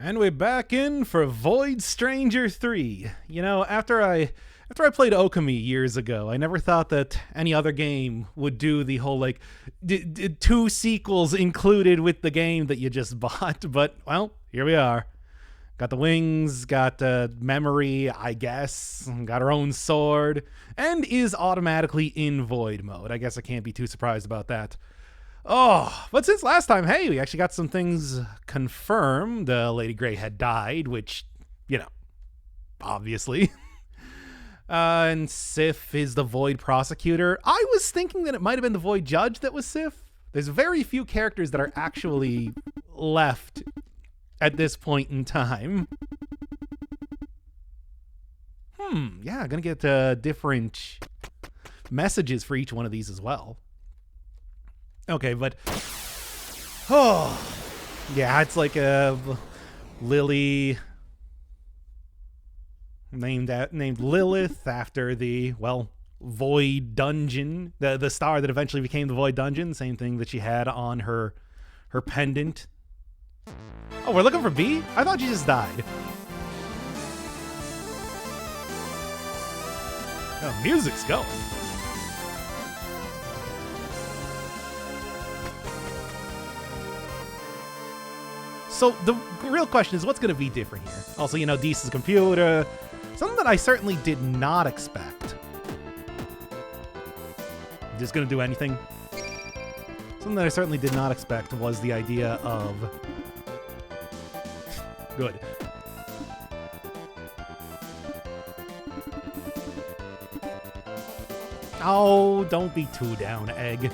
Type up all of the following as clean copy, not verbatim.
And we're back in for Void Stranger 3. You know, after I played Okami years ago, I never thought that any other game would do the whole, like, two sequels included with the game that you just bought. But, well, here we are. Got the wings, got memory, I guess, got her own sword, and is automatically in Void mode. I guess I can't be too surprised about that. Oh, but since last time, hey, we actually got some things confirmed. Lady Grey had died, which, you know, obviously. And Sif is the Void Prosecutor. I was thinking that it might have been the Void Judge that was Sif. There's very few characters that are actually left at this point in time. Yeah, gonna get different messages for each one of these as well. Okay, but yeah, it's like a Lily named Lilith after the, well, Void Dungeon, the star that eventually became the Void Dungeon. Same thing that she had on her pendant. Oh, we're looking for B? I thought she just died. Oh, music's going. So the real question is, what's going to be different here? Also, you know, Dee's computer. Something that I certainly did not expect. Just going to do anything? Something that I certainly did not expect was the idea of... Good. Oh, don't be too down, Egg.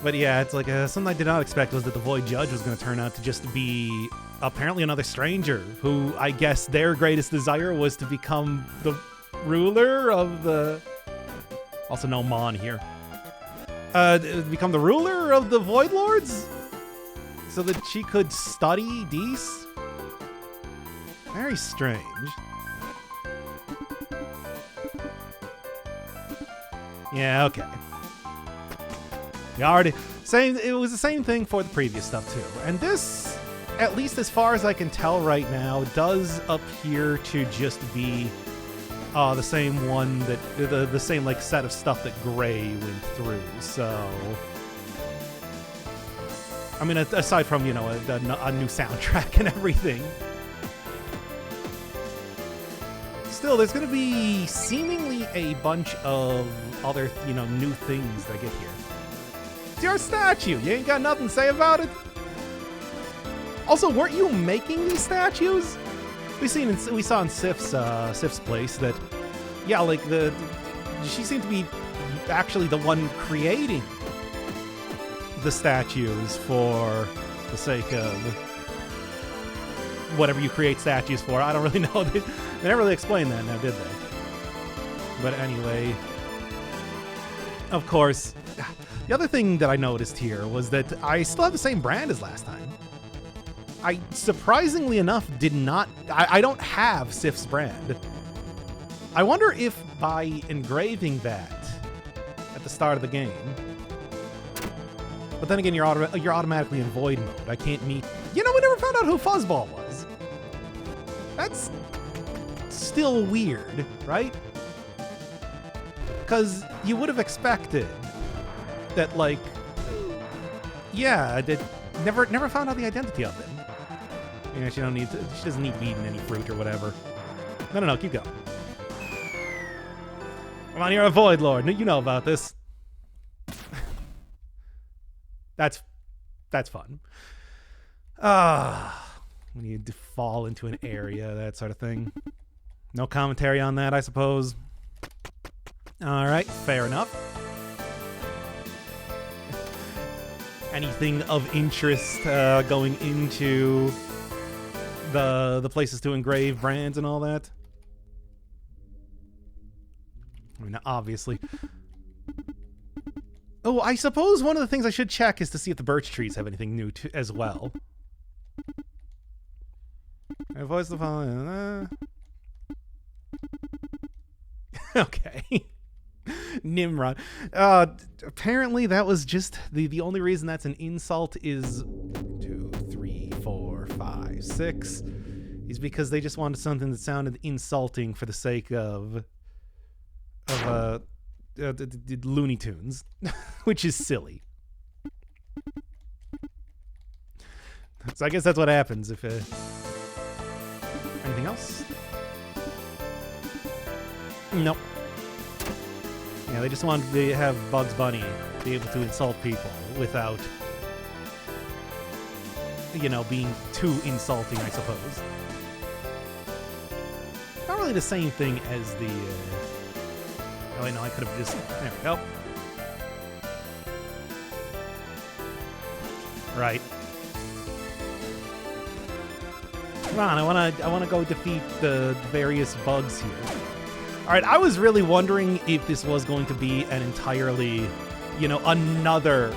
But yeah, it's like something I did not expect was that the Void Judge was going to turn out to just be apparently another stranger who, I guess their greatest desire was to become the ruler of the... Also no Mon here. Become the ruler of the Void Lords? So that she could study Dees? Very strange. Yeah, okay. It was the same thing for the previous stuff too. And this, at least as far as I can tell right now, does appear to just be the same one that the same like set of stuff that Grey went through. So I mean, aside from, you know, a new soundtrack and everything, still there's going to be seemingly a bunch of other, you know, new things that get here. It's your statue. You ain't got nothing to say about it. Also, weren't you making these statues? We saw in Sif's place that, yeah, like she seemed to be actually the one creating the statues for the sake of whatever you create statues for. I don't really know. They never really explained that now, did they? But anyway, of course. The other thing that I noticed here was that I still have the same brand as last time. I, surprisingly enough, did not... I don't have Sif's brand. I wonder if by engraving that at the start of the game... But then again, you're automatically in Void mode. I can't meet... You know, we never found out who Fuzzball was. That's still weird, right? Because you would have expected... that, like, yeah, that never found out the identity of him. You know, she doesn't need to be eating any fruit or whatever. No, keep going. Come on, you're a Void Lord. You know about this. That's fun. When you fall into an area, that sort of thing. No commentary on that, I suppose. All right, fair enough. Anything of interest going into the places to engrave brands and all that? I mean, obviously. Oh, I suppose one of the things I should check is to see if the birch trees have anything new as well. Voice the following. Okay. Nimrod. Apparently that was just the only reason that's an insult is 2, 3, 4, 6 is because they just wanted something that sounded insulting for the sake of Looney Tunes, which is silly. So I guess that's what happens if... anything else? Nope. Yeah, they just wanted to have Bugs Bunny be able to insult people without, being too insulting, I suppose. Not really the same thing as the... oh, wait, no, I could have just... there we go. Right. Come on, I wanna go defeat the various bugs here. All right, I was really wondering if this was going to be an entirely, another,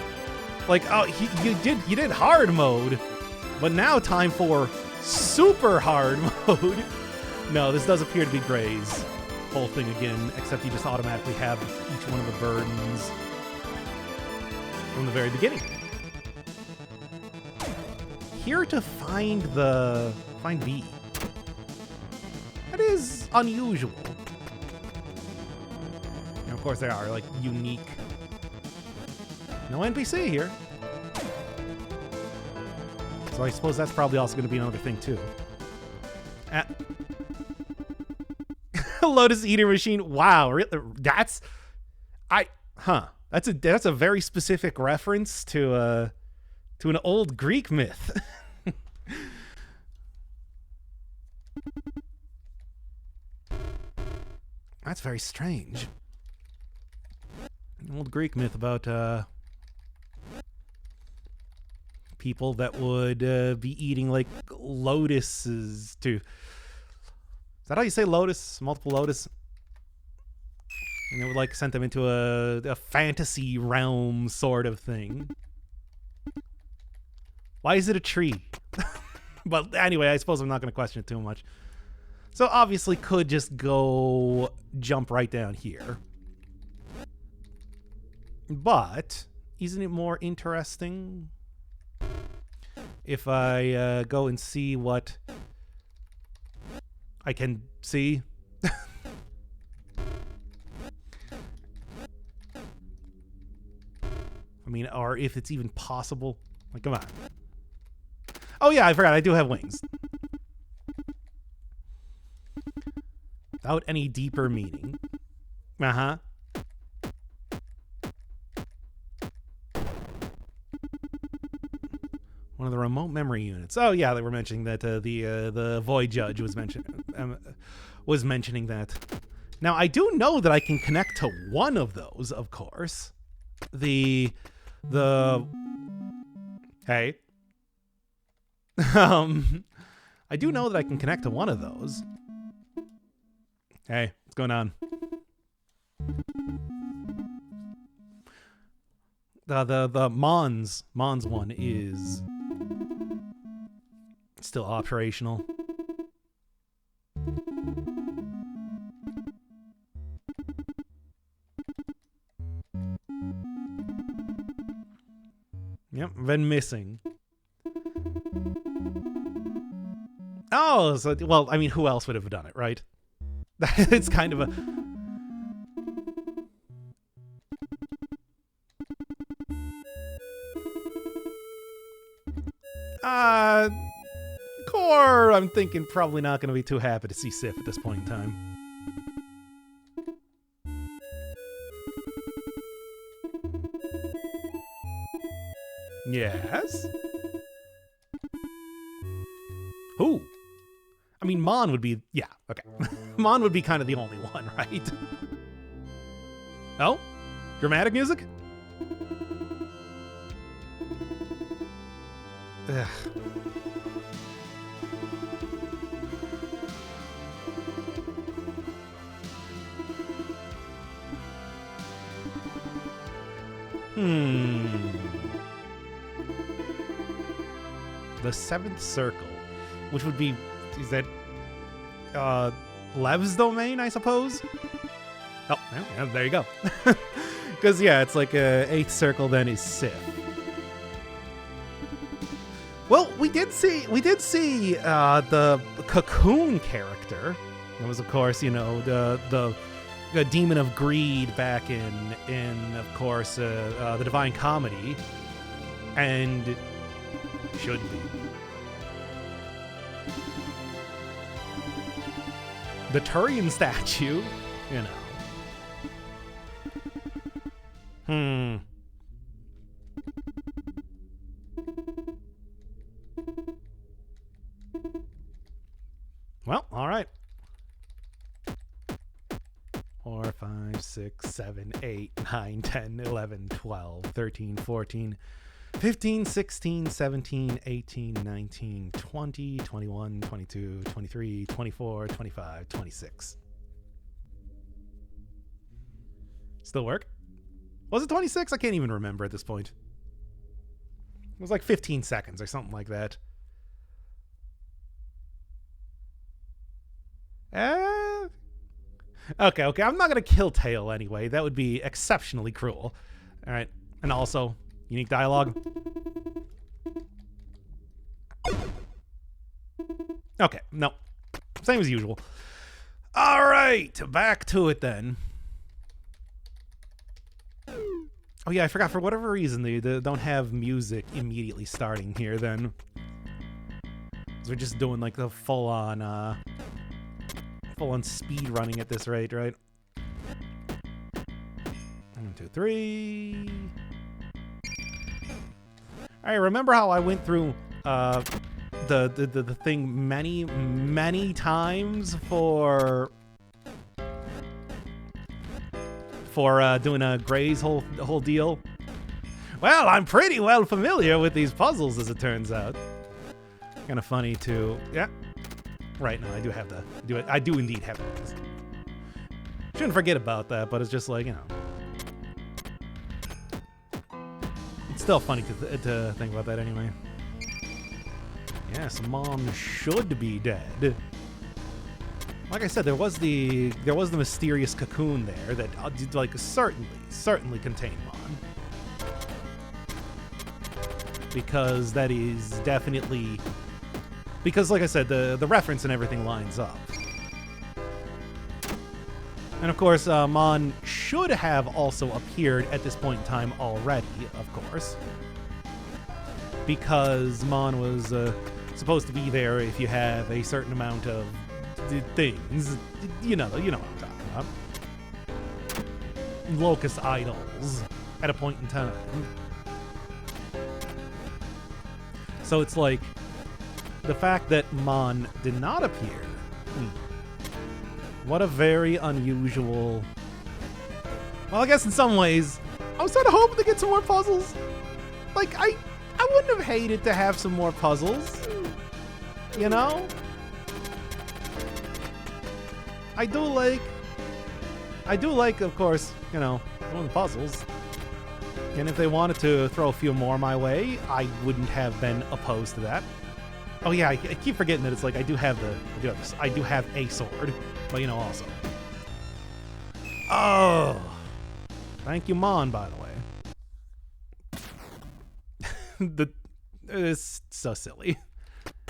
like, oh, you did hard mode, but now time for super hard mode. No, this does appear to be Gray's whole thing again, except you just automatically have each one of the burdens from the very beginning. Here to find B. That is unusual. And of course, there are like unique. No NPC here. So I suppose that's probably also going to be another thing too. Lotus Eater Machine. Wow, that's a very specific reference to an old Greek myth. That's very strange. An old Greek myth about people that would be eating like lotuses to... Is that how you say lotus? Multiple lotus? And it would like send them into a fantasy realm sort of thing. Why is it a tree? But anyway, I suppose I'm not going to question it too much. So obviously could just go jump right down here. But isn't it more interesting if I go and see what I can see? I mean, or if it's even possible. Like, come on. Oh yeah, I forgot. I do have wings. Without any deeper meaning. Uh-huh. One of the remote memory units. Oh yeah, they were mentioning that the Void Judge was mentioning that. Now I do know that I can connect to one of those, of course. Hey. I do know that I can connect to one of those. Hey, what's going on? The Mons one is still operational. Yep, been missing. Oh, so, well, I mean, who else would have done it, right? It's kind of a... Core, I'm thinking probably not going to be too happy to see Sif at this point in time. Yes? Who? I mean, Mon would be... Yeah, okay. Mon would be kind of the only one, right? Oh? Dramatic music? Ugh. The seventh circle, which would be... Is that... Lev's domain, I suppose? Oh, yeah, there you go. Because, yeah, it's like eighth circle then is Sith. Well, we we did see the Cocoon character. It was, of course, you know, the demon of greed back in of course the Divine Comedy, and should be the Turian statue, you know. Well, all right. 4, 5, 6, 7, 8, 9, 10, 11, 12, 13, 14, 15, 16, 17, 18, 19, 20, 21, 22, 23, 24, 25, 26. Still work? Was it 26? I can't even remember at this point. It was like 15 seconds or something like that. Okay, I'm not going to kill Tail anyway. That would be exceptionally cruel. All right. And also, unique dialogue. Okay, no. Same as usual. All right, back to it then. Oh yeah, I forgot. For whatever reason, they don't have music immediately starting here then. So we're just doing like the full-on speed running at this rate, right? 1, 2, 3. All right, remember how I went through the thing many times for doing a Gray's whole deal? Well, I'm pretty well familiar with these puzzles, as it turns out. Kind of funny too. Yeah. Right, no, I do indeed have that. Shouldn't forget about that, but it's just like, you know. It's still funny to think about that anyway. Yes, Mom should be dead. Like I said, there was the mysterious cocoon there that like certainly contained Mon. Because that is definitely, because like I said, the reference and everything lines up. And of course, Mon should have also appeared at this point in time already, of course. Because Mon was supposed to be there if you have a certain amount of things. You know what I'm talking about. Locust idols at a point in time. So it's like, the fact that Mon did not appear. What a very unusual... Well, I guess in some ways, I was sort of hoping to get some more puzzles. Like, I wouldn't have hated to have some more puzzles. You know? I do like, of course, you know, doing the puzzles. And if they wanted to throw a few more my way, I wouldn't have been opposed to that. Oh yeah, I keep forgetting that it's like I do have a sword, but you know also. Oh, thank you, Mon. By the way, it's so silly.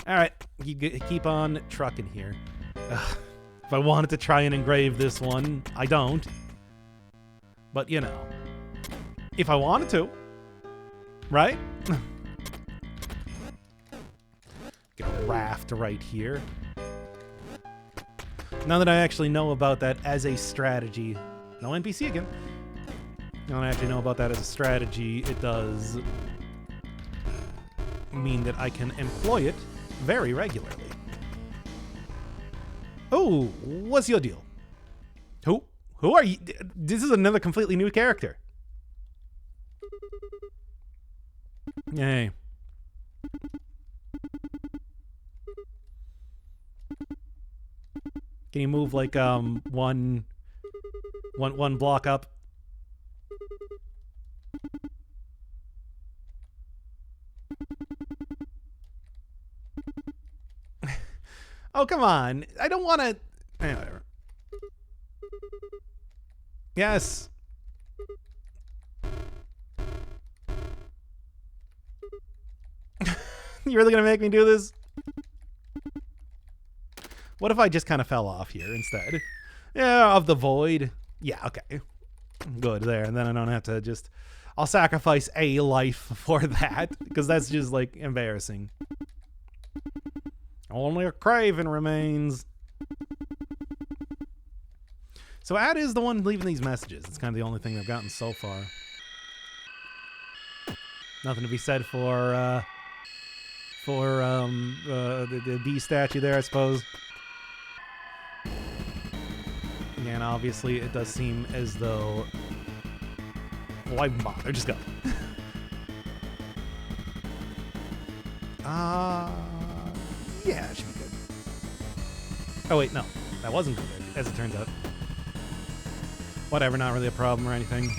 All right, you keep on trucking here. If I wanted to try and engrave this one, I don't. But you know, if I wanted to, right? Get a raft right here. Now that I actually know about that as a strategy, no NPC again. Now that I actually know about that as a strategy, it does mean that I can employ it very regularly. Oh, what's your deal? Who are you? This is another completely new character. Yay. Can you move like one block up? Oh, come on. I don't want to... Whatever. Yes. You really gonna make me do this? What if I just kind of fell off here instead? Yeah, of the void. Yeah, okay. Good there. And then I don't have to just... I'll sacrifice a life for that, because that's just, like, embarrassing. Only a craven remains. So Ad is the one leaving these messages. It's kind of the only thing I've gotten so far. Nothing to be said for the bee statue there, I suppose. And obviously it does seem as though... Why bother? Just go. Yeah, it should be good. Oh wait, no. That wasn't good, as it turns out. Whatever, not really a problem or anything.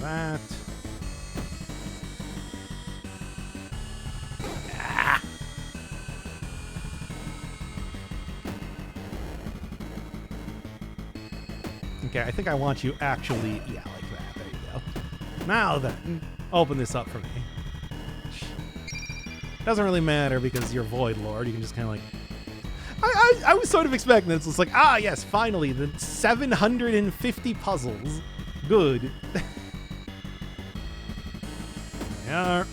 That. Ah. Okay, I think I want you actually... Yeah, like that. There you go. Now then, open this up for me. Doesn't really matter because you're Void Lord. You can just kind of like... I was sort of expecting this. It's like, ah, yes, finally, the 750 puzzles. Good. Yeah.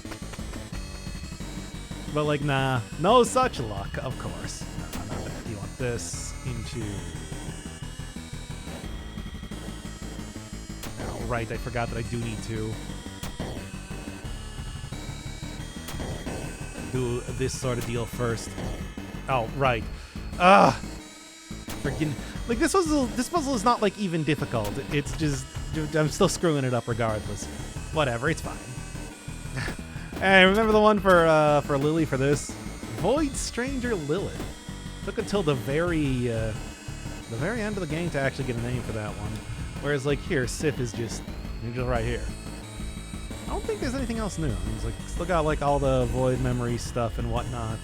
But like, nah, no such luck, of course. No, not that. You want this into... Oh, right, I forgot that I do need to do this sort of deal first. Oh, right. Freaking... Like, this puzzle is not, like, even difficult. It's just... I'm still screwing it up regardless. Whatever, it's fine. Hey, remember the one for Lily for this? Void Stranger Lilith. Took until the very end of the game to actually get a name for that one. Whereas, like, here, Sif is just right here. I don't think there's anything else new. It's like, still got, like, all the Void memory stuff and whatnot.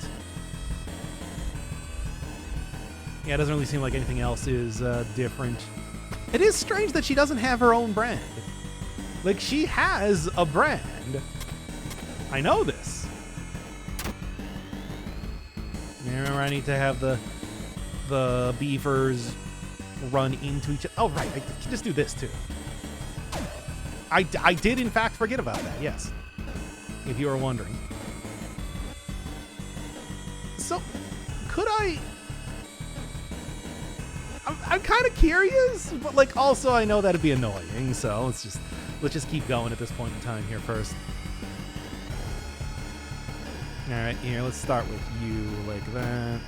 Yeah, it doesn't really seem like anything else is different. It is strange that she doesn't have her own brand. Like, she has a brand. I know this. Remember, I need to have the beavers run into each other. Oh, right. I can just do this, too. I did, in fact, forget about that, yes. If you were wondering. So, could I... I'm kind of curious, but, like, also I know that'd be annoying, so let's just keep going at this point in time here first. Alright, here, let's start with you like that.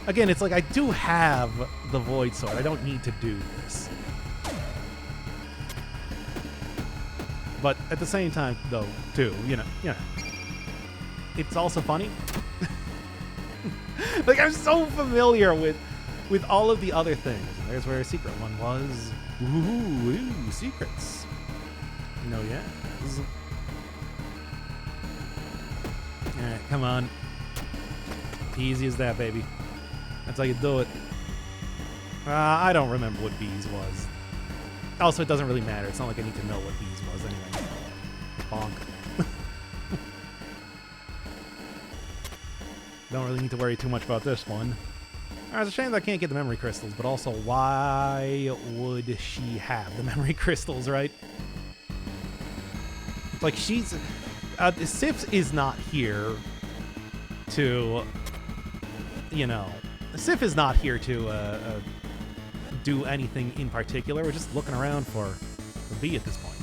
Again, it's like I do have the Void Sword. I don't need to do this. But at the same time, though, too, you know. It's also funny. Like, I'm so familiar with all of the other things. There's where a secret one was. Ooh, secrets. No, yeah. Alright, come on. Easy as that, baby. That's how you do it. I don't remember what bees was. Also, it doesn't really matter. It's not like I need to know what bees was anyway. Bonk. Don't really need to worry too much about this one. It's a shame that I can't get the memory crystals, but also, why would she have the memory crystals, right? It's like she's... Sif is not here to, you know... Sif is not here to do anything in particular. We're just looking around for B at this point.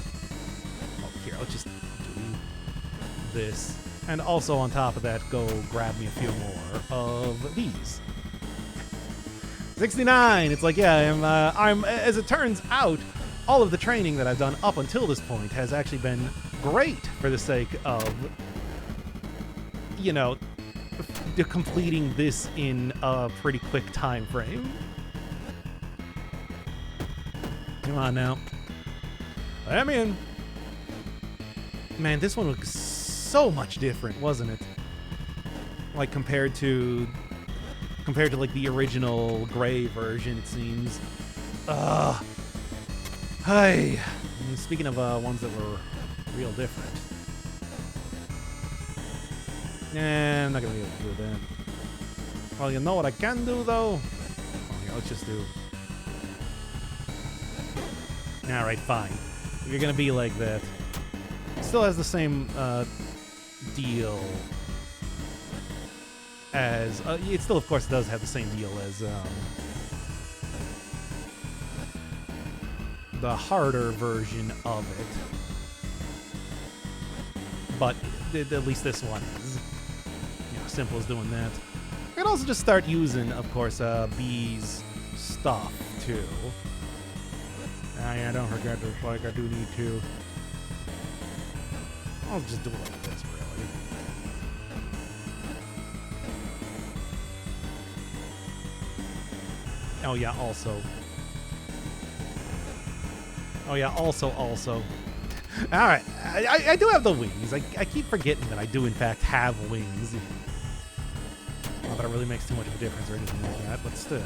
Oh, here, let's just do this. And also on top of that, go grab me a few more of these. 69! It's like, yeah, I'm as it turns out, all of the training that I've done up until this point has actually been great for the sake of, you know, completing this in a pretty quick time frame. Come on now. I'm in. Man, this one was so much different, wasn't it? Like compared to like the original gray version, it seems. Hey. And speaking of ones that were real different. Nah, I'm not gonna be able to do that. Well, you know what I can do, though? Oh, here, let's just do... Alright, fine. If you're gonna be like that. It still has the same deal as... it still, of course, does have the same deal as the harder version of it. But at least this one is, you know, simple as doing that. I can also just start using, of course, B's stuff, too. Yeah, don't forget this, like, I do need to. I'll just do it like this, really. Oh, yeah, also. Oh, yeah, also. Alright, I do have the wings. I keep forgetting that I do, in fact, have wings. Not that it really makes too much of a difference or anything like that, but still.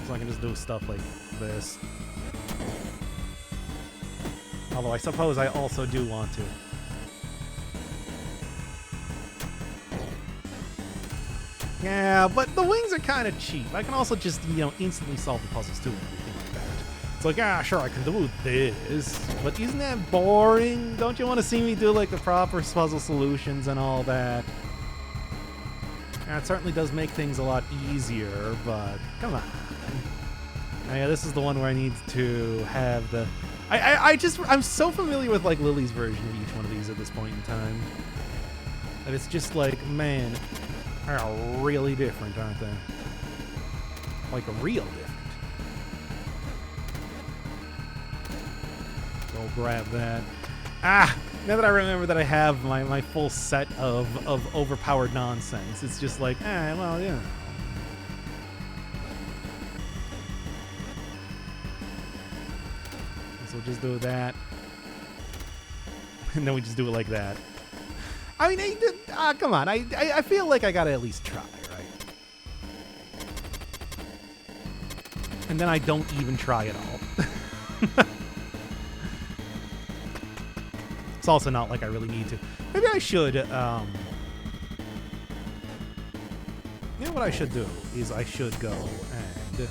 So I can just do stuff like this. Although I suppose I also do want to. Yeah, but the wings are kind of cheap. I can also just, you know, instantly solve the puzzles too and everything like that. It's like, sure, I can do this, but isn't that boring? Don't you want to see me do, like, the proper puzzle solutions and all that? Yeah, it certainly does make things a lot easier, but come on. Oh, yeah, this is the one where I need to have the... I'm so familiar with, like, Lily's version of each one of these at this point in time. That it's just like, man, they're really different, aren't they? Like, real different. Go grab that. Now that I remember that I have my full set of overpowered nonsense, it's just like, well, yeah. So we'll just do that. And then we just do it like that. I mean, come on. I feel like I gotta at least try, right? And then I don't even try at all. It's also not like I really need to. Maybe I should, you know what I should do is I should go and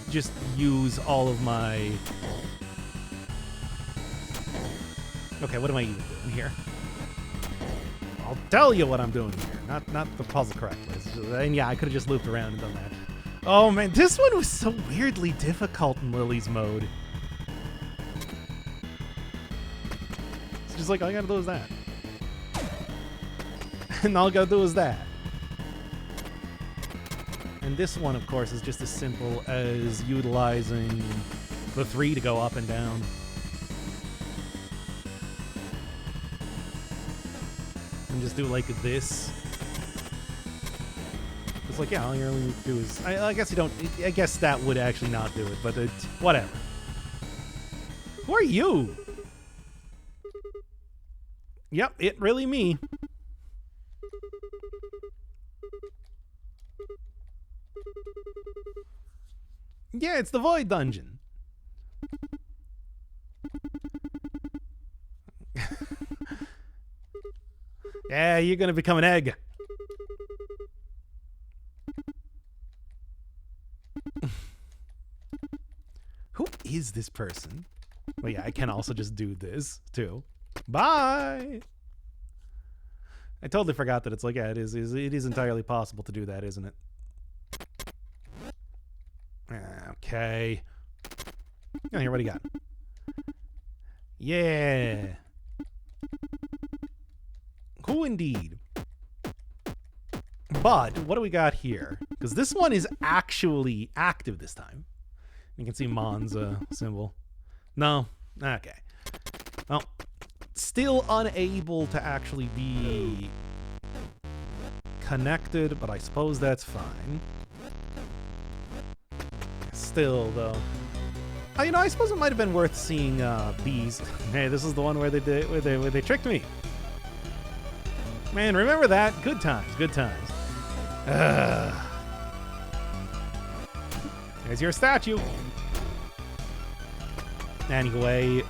just use all of my... Okay, what am I even doing here? I'll tell you what I'm doing here. Not the puzzle correctly. And yeah, I could have just looped around and done that. Oh man, this one was so weirdly difficult in Lily's mode. It's just like, all I gotta do is that. And all I gotta do is that. And this one, of course, is just as simple as utilizing the 3 to go up and down. And just do like this. It's like, yeah, all you really need to do is... I guess you don't... I guess that would actually not do it, but whatever. Who are you? Yep, it really me. Yeah, it's the Void Dungeon. Yeah, you're gonna become an egg. Who is this person? Well, yeah, I can also just do this, too. Bye! I totally forgot that it's like, yeah, it is entirely possible to do that, isn't it? Okay. Oh, here, what do you got? Yeah. Cool indeed. But what do we got here? Because this one is actually active this time. You can see Mon's symbol. No? Okay. Well, still unable to actually be connected, but I suppose that's fine. Still, though. Oh, you know, I suppose it might have been worth seeing B's. Hey, this is the one where they tricked me. Man, remember that? Good times, good times. There's your statue. Anyway, yeah,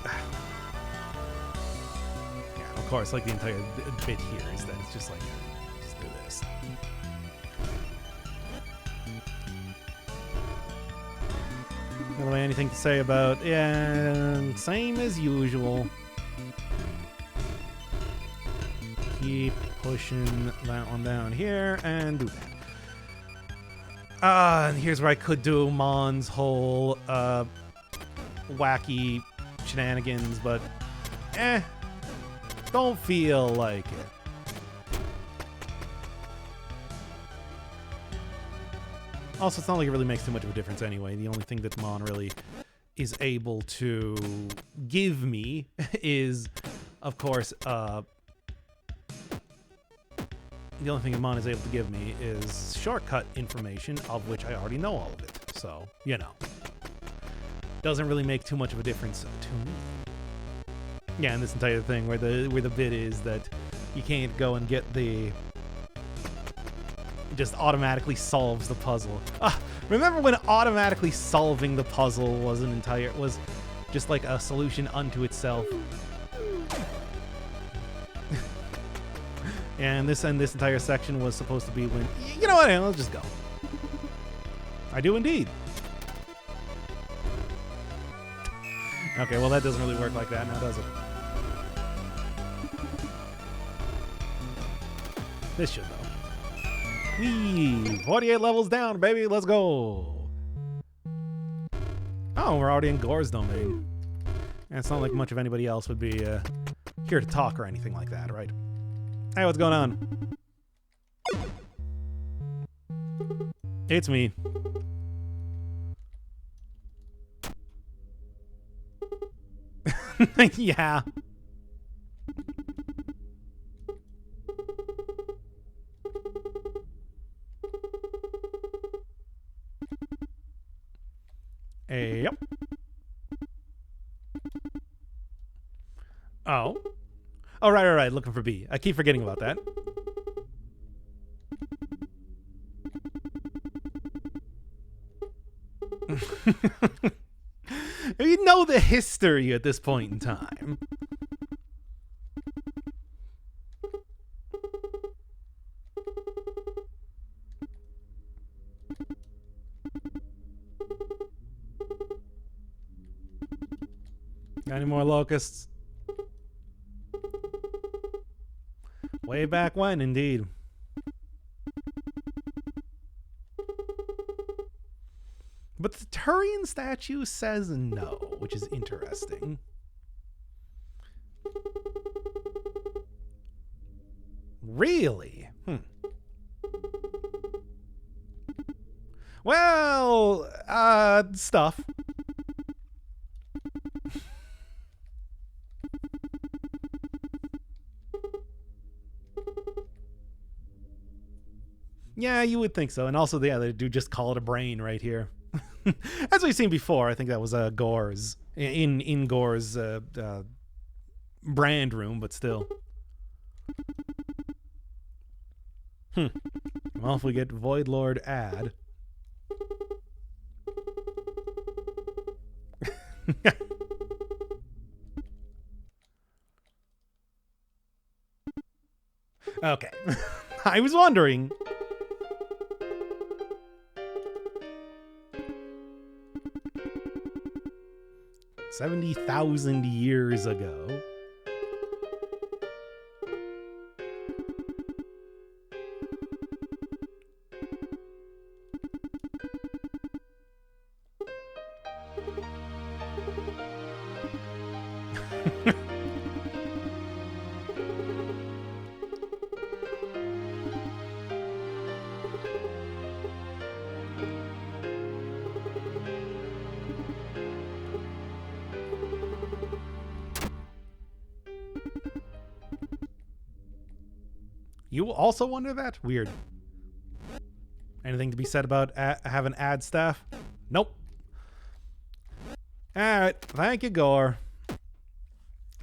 of course, like the entire bit here is that it's just like, let's do this. By the way, anything to say about, yeah, same as usual. Keep pushing that one down here and do that. And here's where I could do Mon's whole wacky shenanigans, but don't feel like it. Also, it's not like it really makes too much of a difference anyway. The only thing that Mon really is able to give me is, of course, the only thing Mon is able to give me is shortcut information, of which I already know all of it. So, you know. Doesn't really make too much of a difference to me. Yeah, and this entire thing where the bit is that you can't go and get the... It just automatically solves the puzzle. Remember when automatically solving the puzzle was just like a solution unto itself? And this entire section was supposed to be when... You know what? Let's just go. I do indeed. Okay, well that doesn't really work like that now, does it? This should, though. Whee! 48 levels down, baby. Let's go. Oh, we're already in Gore's domain. And it's not like much of anybody else would be here to talk or anything like that, right? Hey, what's going on? It's me. Yeah. Hey, yep. Oh. Oh, right. Looking for B. I keep forgetting about that. You know the history at this point in time. Got any more locusts? Way back when, indeed. But the Turian statue says no, which is interesting. Really? Well, stuff. Yeah, you would think so. And also, yeah, they do just call it a brain right here. As we've seen before, I think that was Gore's in Gore's brand room, but still. Well, if we get Void Lord add. Okay. I was wondering. 70,000 years ago. You also wonder that? Weird. Anything to be said about having ad staff? Nope. Alright, thank you, Gore.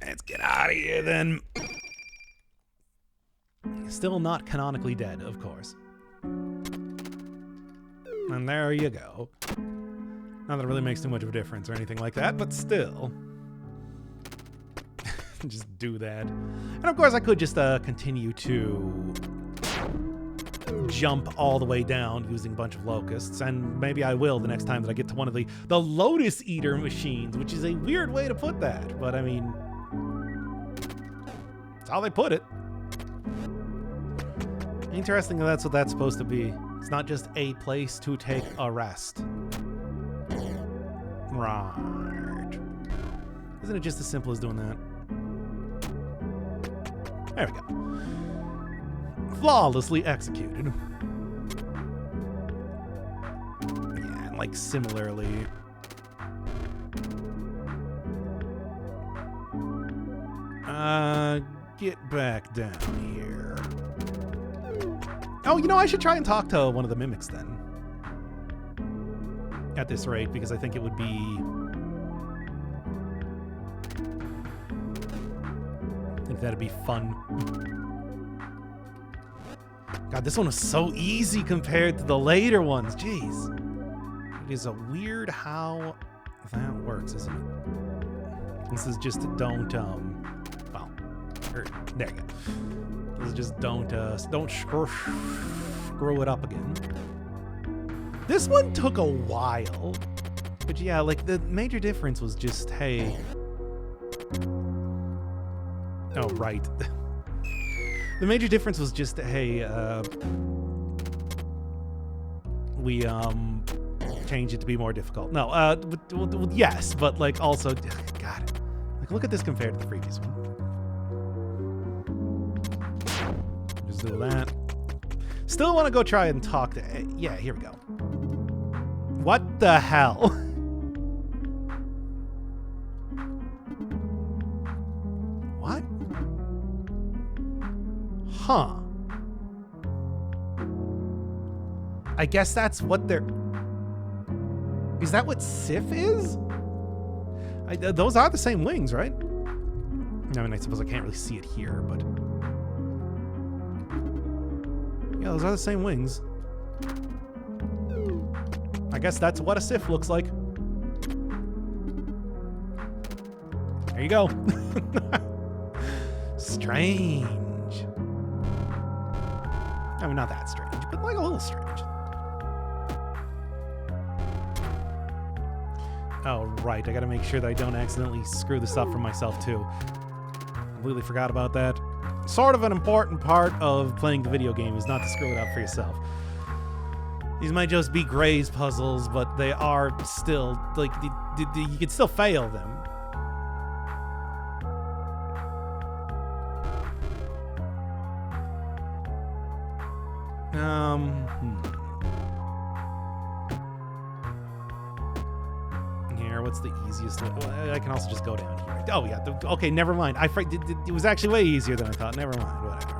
Let's get out of here then. Still not canonically dead, of course. And there you go. Not that it really makes too much of a difference or anything like that, but still. Just do that. And of course I could just continue to jump all the way down using a bunch of locusts, and maybe I will the next time that I get to one of the Lotus Eater machines, which is a weird way to put that, but I mean, that's how they put it. Interesting that that's what that's supposed to be. It's not just a place to take a rest. Right. Isn't it just as simple as doing that? There we go. Flawlessly executed. Yeah, and like similarly. Get back down here. Oh, you know, I should try and talk to one of the mimics then. At this rate, because I think it would be... I think that'd be fun. God, this one was so easy compared to the later ones. Jeez. It is a weird how that works, isn't it? This is just don't, well, there you go. This is just don't screw it up again. This one took a while. But yeah, like the major difference was just, hey. Oh, right. The major difference was just, hey, we changed it to be more difficult. No, well, yes, but like also, God, like look at this compared to the previous one. Just do that. Still want to go try and talk to, yeah, here we go. What the hell? What? Huh. I guess that's what they're... Is that what Sif is? Those are the same wings, right? I mean, I suppose I can't really see it here, but... Yeah, those are the same wings. I guess that's what a Sif looks like. There you go. Strange. I mean, not that strange, but like a little strange. Oh, right. I gotta make sure that I don't accidentally screw this up for myself, too. Completely forgot about that. Sort of an important part of playing the video game is not to screw it up for yourself. These might just be Gray's puzzles, but they are still, like, you can still fail them. Here, what's the easiest way? Well, I can also just go down here. Oh, yeah. Okay, never mind. It was actually way easier than I thought. Never mind. Whatever.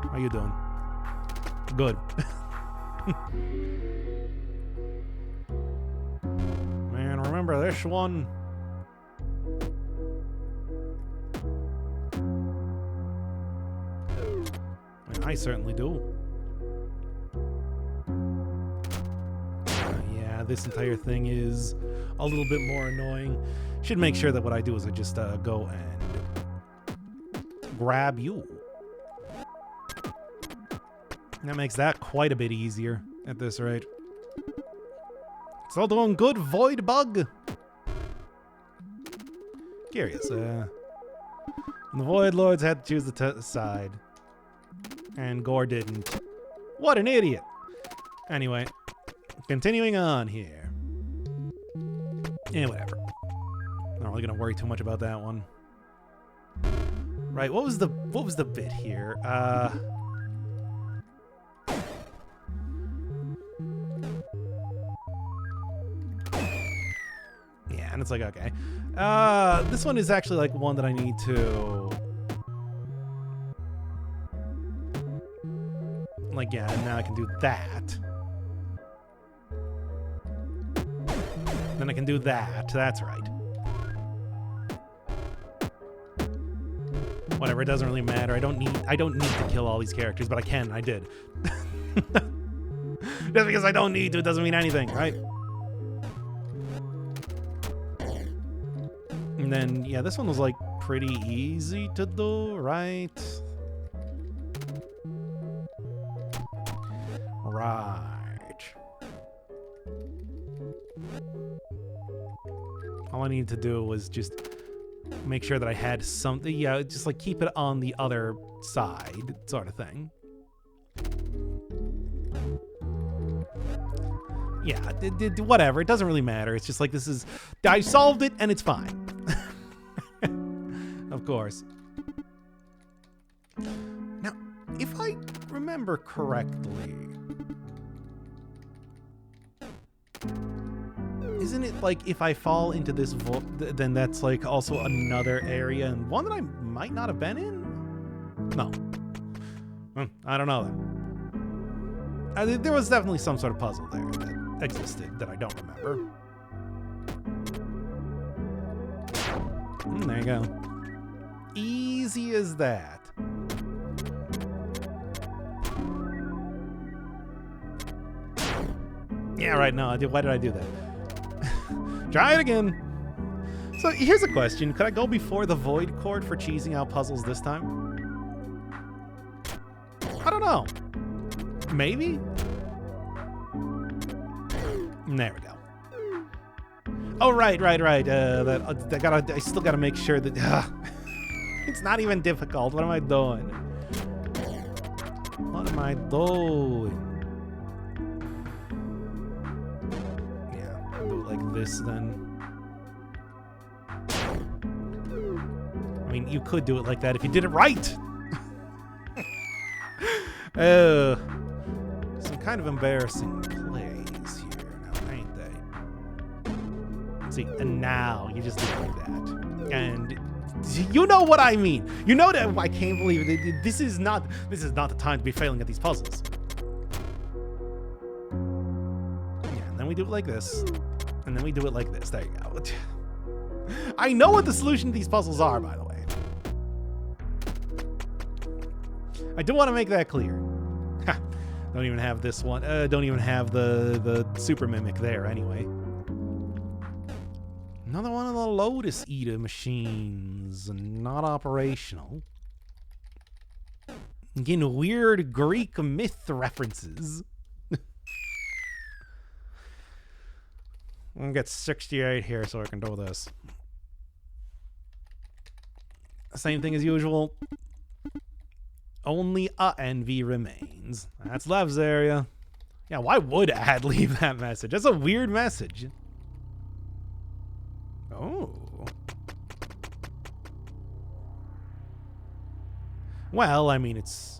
How you doing? Good. Man, remember this one? I mean, I certainly do. Yeah, this entire thing is a little bit more annoying. Should make sure that what I do is I just go and grab you. That makes that quite a bit easier at this rate. Still doing good, Void Bug. Curious. The Void Lords had to choose the side. And Gore didn't. What an idiot. Anyway, continuing on here. Yeah, whatever. Not really gonna worry too much about that one. Right, what was the bit here? Yeah, and it's like, okay. This one is actually like one that I need to... Like, yeah, now I can do that. Then I can do that. That's right. Whatever, it doesn't really matter. I don't need to kill all these characters, but I can. I did. Just because I don't need to, it doesn't mean anything, right? And then, yeah, this one was like pretty easy to do, right? Right. All I needed to do was just make sure that I had something, yeah, just like keep it on the other side, sort of thing. Yeah, whatever, it doesn't really matter. It's just like this is, I solved it and it's fine. Of course. Now, if I remember correctly, isn't it like if I fall into this vault, then that's like also another area and one that I might not have been in? No. I don't know then. There was definitely some sort of puzzle there that existed that I don't remember. There you go. Easy as that. Yeah, right, no, why did I do that? Try it again. So here's a question. Could I go before the void chord for cheesing out puzzles this time? I don't know. Maybe? There we go. Oh, right. I still gotta make sure that... it's not even difficult. What am I doing? What am I doing? Yeah, I'll do it like this then. I mean, you could do it like that if you did it right! Some kind of embarrassing plays here now, ain't they? See, and now you just do it like that. And you know what I mean. You know that I can't believe it. This is not the time to be failing at these puzzles. Yeah, and then we do it like this. And then we do it like this. There you go. I know what the solution to these puzzles are, by the way. I do want to make that clear. Ha, don't even have this one. Don't even have the super mimic there anyway. Another one of the Lotus Eater machines, not operational. Getting weird Greek myth references. I'm gonna get 68 here so I can do this. Same thing as usual. Only a envy remains. That's Lev's area. Yeah, why would Ad leave that message? That's a weird message. Oh. Well, I mean, it's...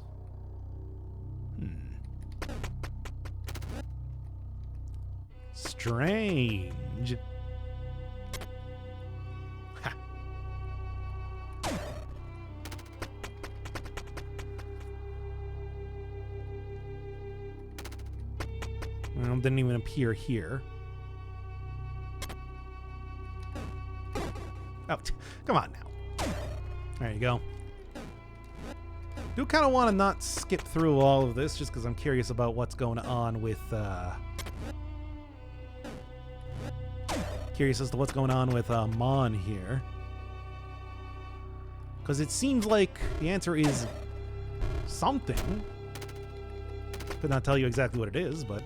strange. Ha. Well, didn't even appear here. Oh, come on now. There you go. Do kind of want to not skip through all of this just because I'm curious about what's going on with... curious as to what's going on with Mon here. Because it seems like the answer is something. Could not tell you exactly what it is, but...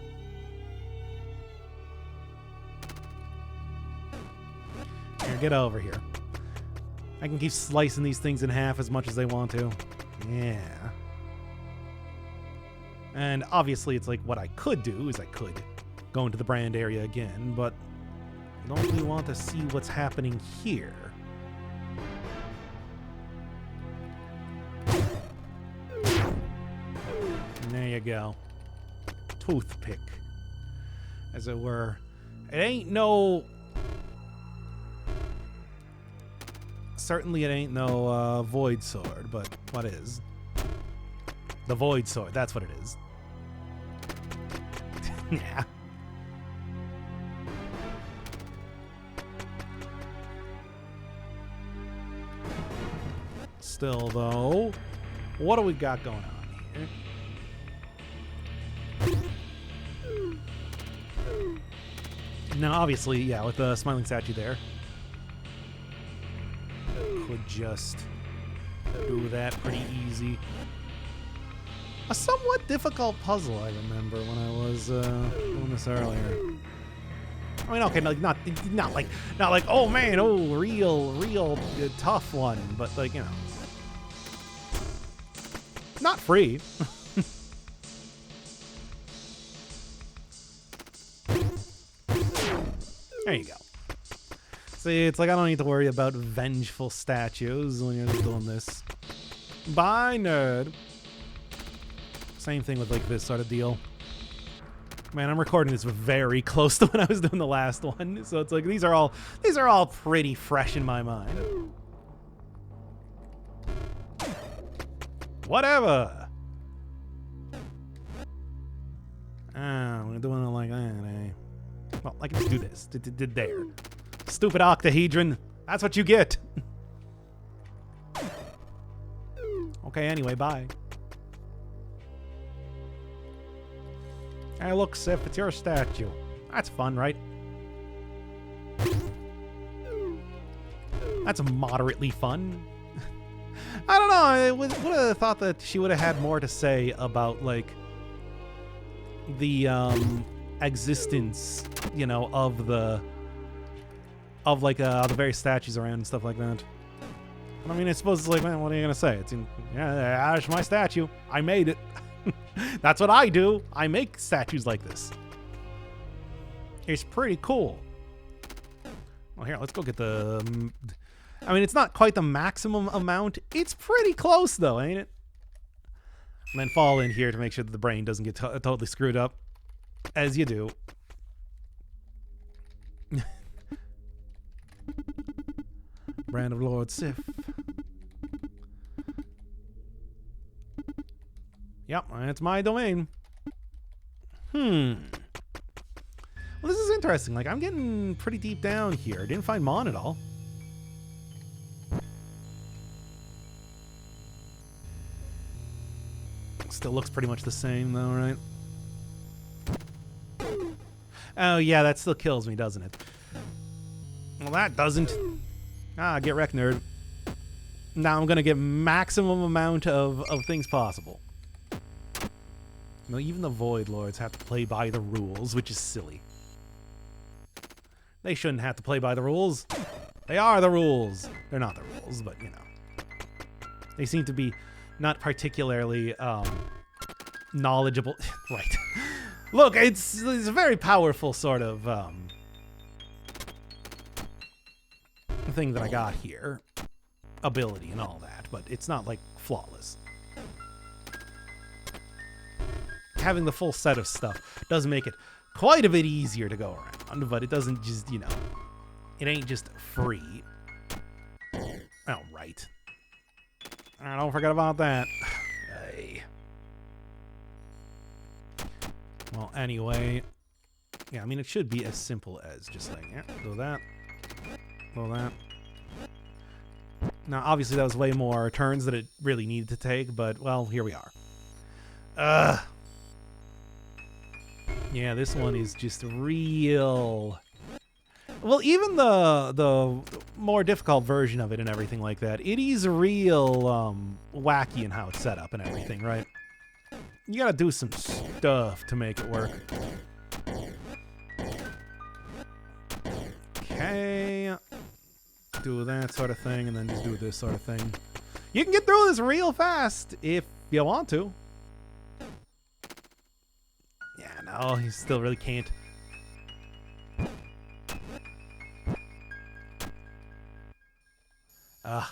Here, get over here. I can keep slicing these things in half as much as they want to. Yeah. And obviously it's like what I could do is I could go into the brand area again, but I don't really want to see what's happening here. And there you go. Toothpick, as it were. It ain't no... Certainly it ain't no void sword, but what is? The void sword, that's what it is. Yeah. Still, though, what do we got going on here? Now, obviously, yeah, with the smiling statue there, could just do that pretty easy. A somewhat difficult puzzle, I remember, when I was doing this earlier. I mean, okay, not like, oh man, oh, real tough one, but like, you know, not free. There you go. See, it's like I don't need to worry about vengeful statues when you're just doing this. Bye, nerd. Same thing with like this sort of deal. Man, I'm recording this very close to when I was doing the last one, so it's like these are all pretty fresh in my mind. Whatever. We're doing it like that, eh? Well, I can just do this. Did there. Stupid octahedron. That's what you get. Okay, anyway, bye. Hey, look, Sif, it's your statue. That's fun, right? That's moderately fun. I don't know. I would have thought that she would have had more to say about, like, the existence, you know, of the various statues around and stuff like that. But, I mean, I suppose it's like, man, what are you gonna say? Yeah, that's my statue. I made it. That's what I do. I make statues like this. It's pretty cool. Well, here, let's go get the... I mean, it's not quite the maximum amount. It's pretty close, though, ain't it? And then fall in here to make sure that the brain doesn't get totally screwed up. As you do. Brand of Lord Sif. Yep, it's my domain. Well, this is interesting. Like, I'm getting pretty deep down here. Didn't find Mon at all. Still looks pretty much the same, though, right? Oh, yeah, that still kills me, doesn't it? Well, that doesn't. Get wrecked, nerd. Now I'm going to get maximum amount of things possible. No, even the Void Lords have to play by the rules, which is silly. They shouldn't have to play by the rules. They are the rules. They're not the rules, but, you know. They seem to be not particularly knowledgeable. Right. Look, it's a very powerful sort of thing that I got here. Ability and all that, but it's not, like, flawless. Having the full set of stuff does make it quite a bit easier to go around, but it doesn't just, you know, it ain't just free. Oh, right. Don't forget about that. Hey. Well, anyway, yeah, I mean, it should be as simple as just like, yeah, do that, do that. Now, obviously, that was way more turns than it really needed to take, but, well, here we are. Yeah, this one is just real. Well, even the more difficult version of it and everything like that, it is real wacky in how it's set up and everything, right? You gotta do some stuff to make it work. Okay. Do that sort of thing, and then just do this sort of thing. You can get through this real fast if you want to. Yeah, no, you still really can't. And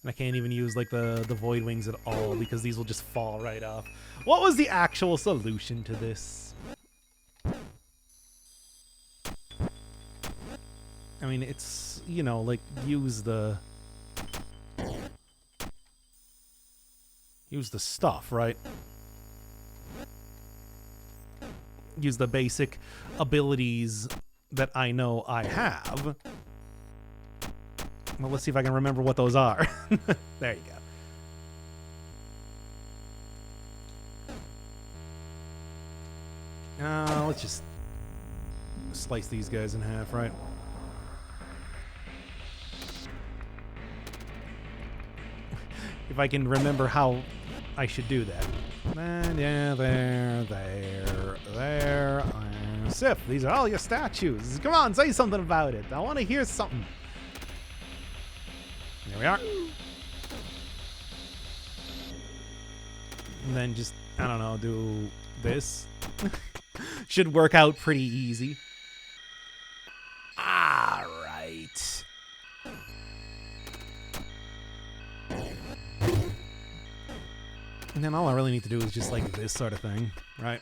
I can't even use like the void wings at all because these will just fall right off. What was the actual solution to this? I mean, it's, you know, like use the stuff, right? Use the basic abilities that I know I have. Well, let's see if I can remember what those are. There you go. let's just slice these guys in half, right? If I can remember how I should do that. Yeah, there. Sif, these are all your statues. Come on, say something about it. I want to hear something. There we are. And then just, I don't know, do this. Should work out pretty easy. All right. And then all I really need to do is just like this sort of thing, right?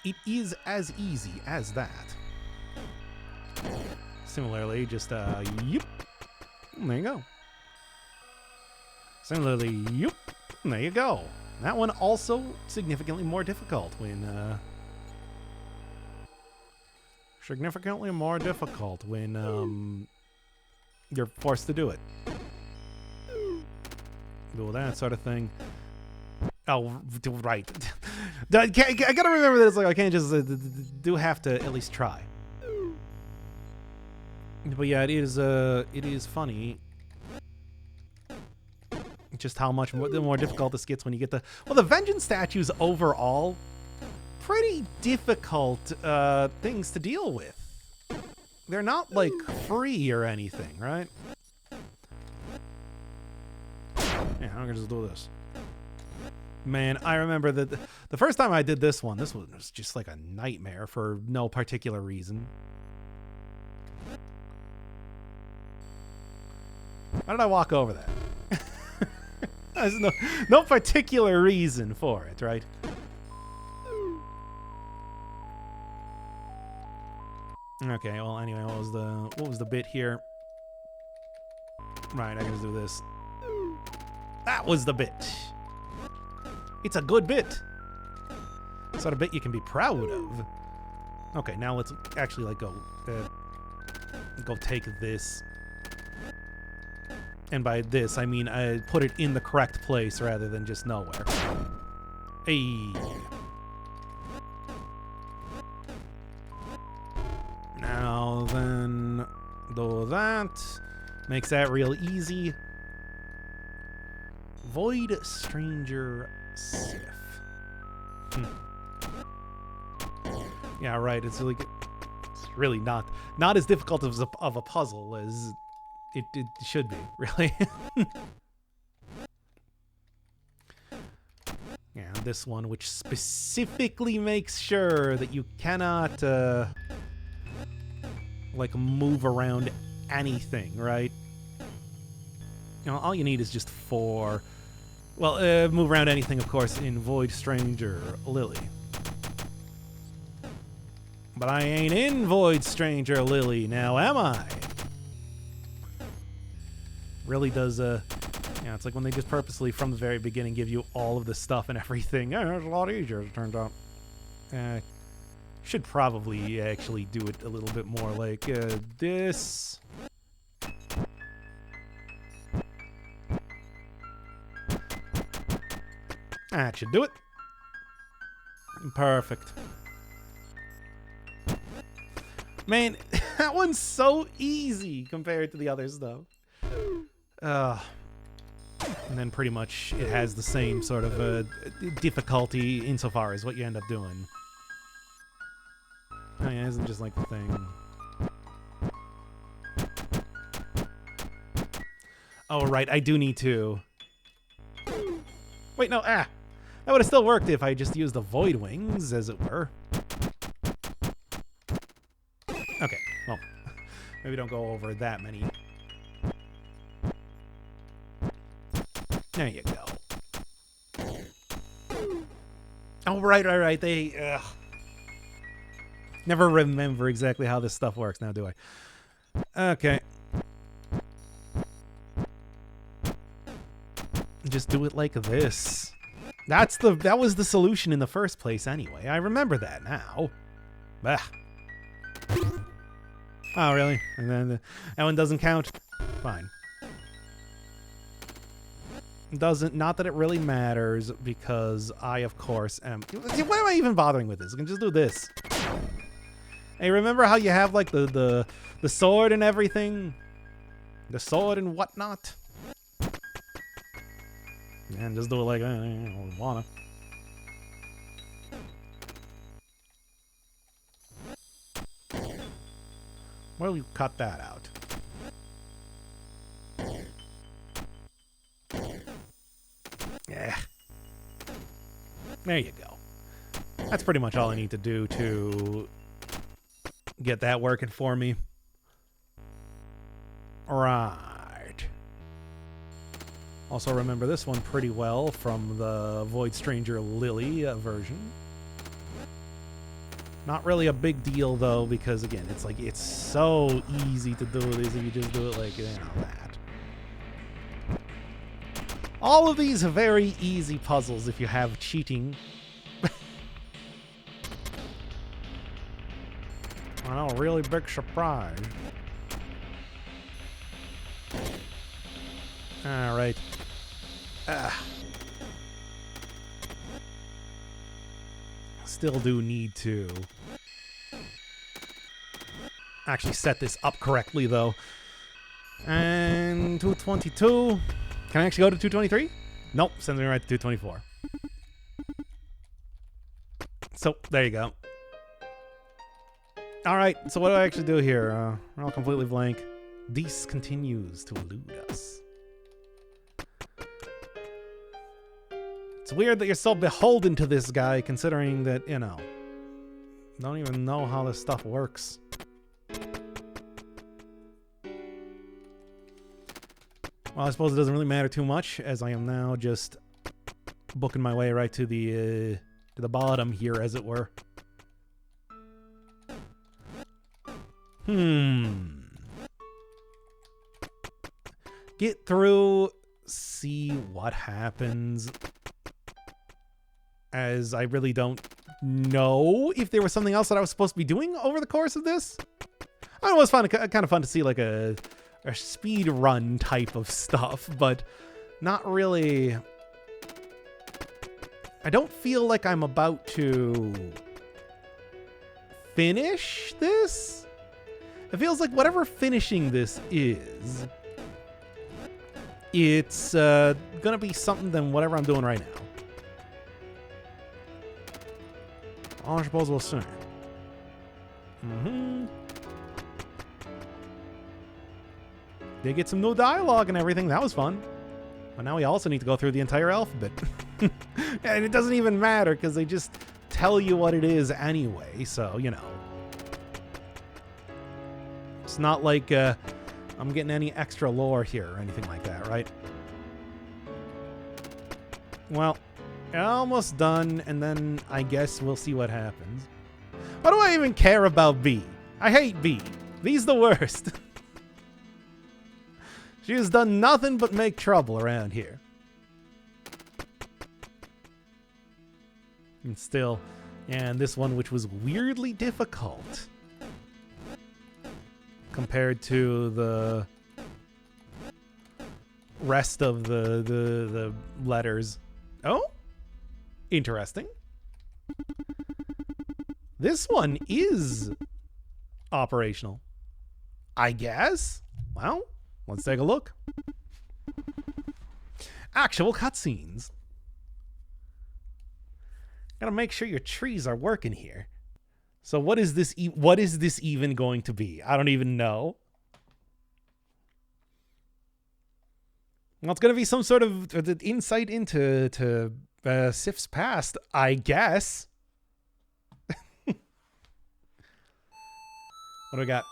It is as easy as that. Similarly, just, yep. There you go. Similarly, yep. There you go. That one also significantly more difficult when, you're forced to do it. Do that sort of thing. Oh, right. I gotta remember that it's like I can't just do have to at least try. But yeah, it is funny just how much more difficult this gets when you get the vengeance statues overall. Pretty difficult things to deal with. They're not like free or anything, right? Yeah, I'm gonna just do this. Man, I remember that the first time I did this one, this was just like a nightmare for no particular reason. How did I walk over that? There's no particular reason for it, right? Okay, well anyway, what was the bit here? Right, I gotta do this. That was the bit. It's a good bit. It's not a bit you can be proud of. Okay, now let's actually like go take this. And by this, I mean I put it in the correct place rather than just nowhere. Hey. Now then, do that. Makes that real easy. Void Stranger Sif. Yeah, right. It's really not as difficult of a puzzle as it should be, really. Yeah, this one, which specifically makes sure that you cannot like move around anything, right? You know, all you need is just 4. Well, move around anything, of course, in Void Stranger Lily. But I ain't in Void Stranger Lily now, am I? Really does, yeah, it's like when they just purposely, from the very beginning, give you all of the stuff and everything. Yeah, it's a lot easier, it turns out. Should probably actually do it a little bit more like this. That should do it. Perfect. Man, that one's so easy compared to the others, though. And then pretty much it has the same sort of difficulty insofar as what you end up doing. Oh yeah, isn't just like the thing. Oh right, I do need to. Wait, no, that would have still worked if I just used the void wings, as it were. Okay, well, maybe don't go over that many. There you go. Oh, right. They never remember exactly how this stuff works now, do I? Okay. Just do it like this. That was the solution in the first place anyway. I remember that now. Bah. Oh, really? And then that one doesn't count? Fine. Doesn't, not that it really matters, because I, of course, am... Why am I even bothering with this? I can just do this. Hey, remember how you have, like, the sword and everything? The sword and whatnot? And just do it like, I don't wanna. Well, you cut that out. Yeah. There you go. That's pretty much all I need to do to get that working for me. Right. Also remember this one pretty well from the Void Stranger Lily version. Not really a big deal though, because again, it's like, it's so easy to do this if you just do it like, you know, that. All of these are very easy puzzles if you have cheating. I know, really big surprise. Alright. Still do need to actually set this up correctly, though. And 222. Can I actually go to 223? Nope, sends me right to 224. So, there you go. Alright, so what do I actually do here? We're all completely blank. This continues to elude us. It's weird that you're so beholden to this guy, considering that, you know, don't even know how this stuff works. Well, I suppose it doesn't really matter too much, as I am now just booking my way right to the bottom here, as it were. Get through, see what happens. As I really don't know if there was something else that I was supposed to be doing over the course of this. I don't know, it was kind of fun to see like a speed run type of stuff, but not really. I don't feel like I'm about to finish this. It feels like whatever finishing this is, it's gonna be something than whatever I'm doing right now. I suppose we'll see. Did get some new dialogue and everything. That was fun. But now we also need to go through the entire alphabet. And it doesn't even matter because they just tell you what it is anyway. So, you know. It's not like I'm getting any extra lore here or anything like that, right? Well, almost done, and then I guess we'll see what happens. Why do I even care about B? I hate B. B's the worst. She has done nothing but make trouble around here. And still, and this one, which was weirdly difficult compared to the rest of the letters. Oh? Interesting. This one is operational, I guess. Well, let's take a look. Actual cutscenes. Gotta make sure your trees are working here. So what is this? What is this even going to be? I don't even know. Well, it's gonna be some sort of insight into Sif's past, I guess. What do we got?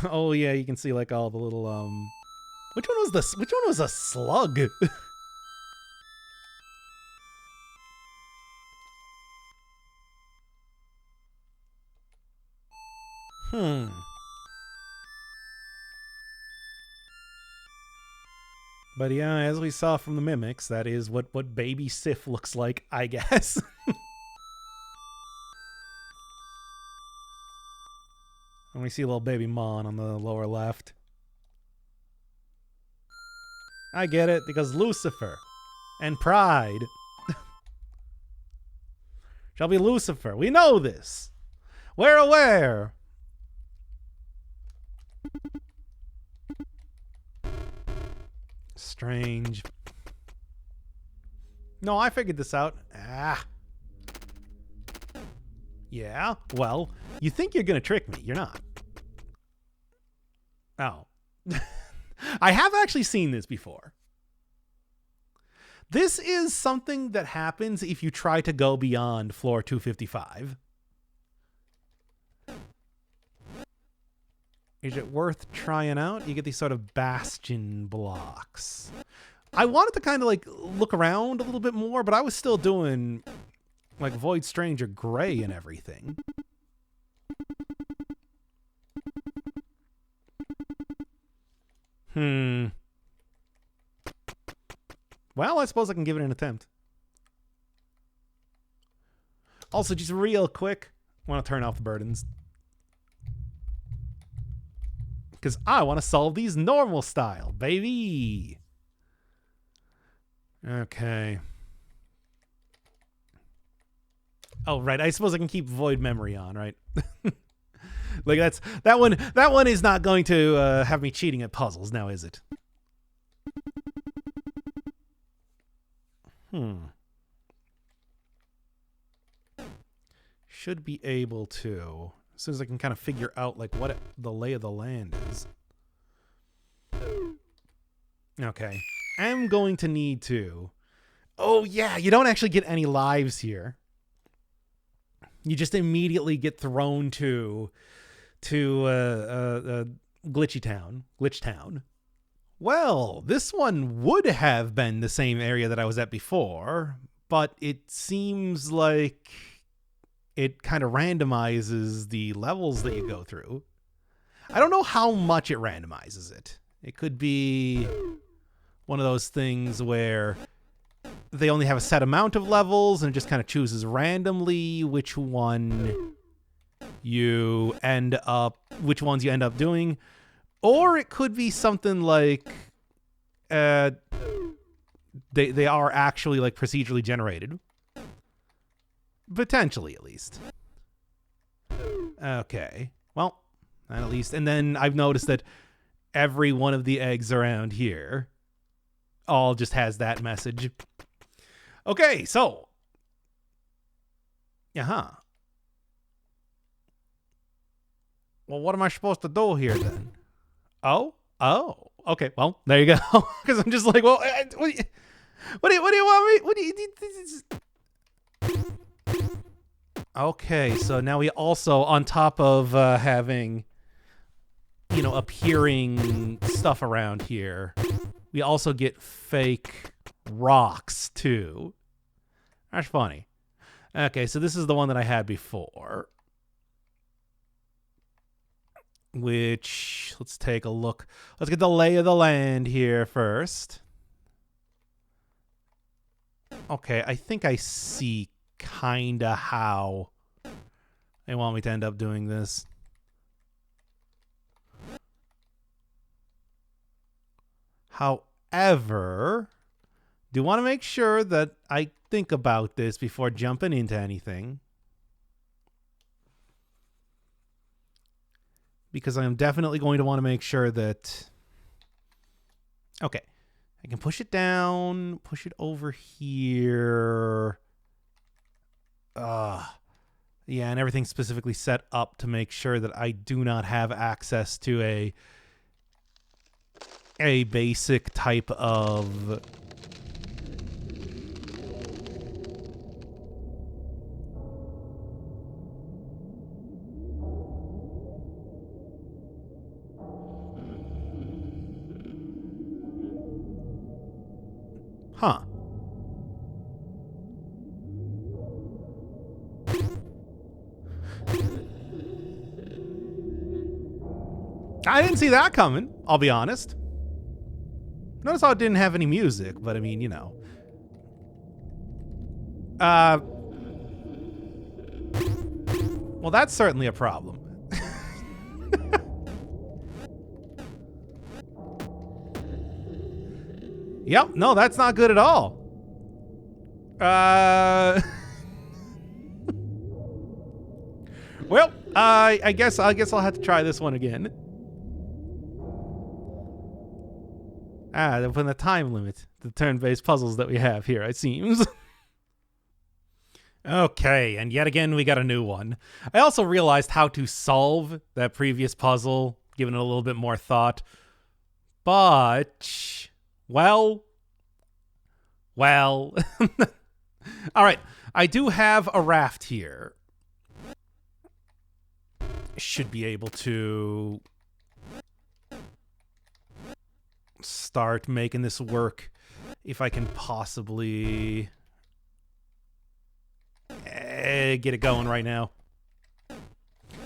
Oh yeah, you can see like all the little which one was this? Which one was a slug? But yeah, as we saw from the mimics, that is what baby Sif looks like, I guess. And we see a little baby Mon on the lower left. I get it, because Lucifer and pride shall be Lucifer. We know this. We're aware. Strange. No, I figured this out. Ah. Yeah, well, you think you're gonna trick me. You're not. Oh. I have actually seen this before. This is something that happens if you try to go beyond floor 255. Is it worth trying out? You get these sort of bastion blocks. I wanted to kind of like look around a little bit more, but I was still doing like Void Stranger Gray and everything. Well, I suppose I can give it an attempt. Also, just real quick, I want to turn off the burdens. Because I want to solve these normal style, baby. Okay. Oh, right. I suppose I can keep void memory on, right? Like that one is not going to have me cheating at puzzles now, is it? Should be able to, as soon as I can kind of figure out like what the lay of the land is. Okay. I'm going to need to. Oh yeah, you don't actually get any lives here. You just immediately get thrown to Glitch Town. Well, this one would have been the same area that I was at before, but it seems like it kind of randomizes the levels that you go through. I don't know how much it randomizes it. It could be one of those things where they only have a set amount of levels and it just kind of chooses randomly which ones you end up doing. Or it could be something like they are actually like procedurally generated. Potentially, at least. Okay. Well, at least. And then I've noticed that every one of the eggs around here all just has that message. Okay, so. Well, what am I supposed to do here then? Oh. Okay, well, there you go. Because I'm just like, well, what do you want me? What do you need? Okay, so now we also, on top of having, appearing stuff around here, we also get fake rocks, too. That's funny. Okay, so this is the one that I had before. Which, let's take a look. Let's get the lay of the land here first. Okay, I think I see kinda how they want me to end up doing this. However, do want to make sure that I think about this before jumping into anything. Because I am definitely going to want to make sure that... Okay. I can push it down, push it over here. Yeah, and everything's specifically set up to make sure that I do not have access to a basic type of... Huh. I didn't see that coming, I'll be honest. Notice how it didn't have any music, but I mean, Well, that's certainly a problem. Yep, no, that's not good at all. Well, I guess I'll have to try this one again. Within the time limit, the turn-based puzzles that we have here, it seems. Okay, and yet again we got a new one. I also realized how to solve that previous puzzle, given it a little bit more thought. But, well. All right, I do have a raft here. Should be able to start making this work if I can possibly get it going right now.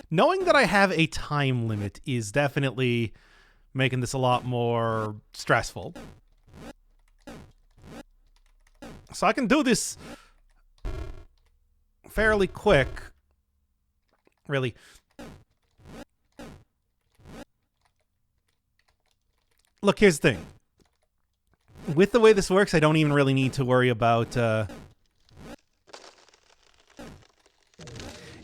Knowing that I have a time limit is definitely making this a lot more stressful. So I can do this fairly quick. Really. Look, here's the thing. With the way this works, I don't even really need to worry about...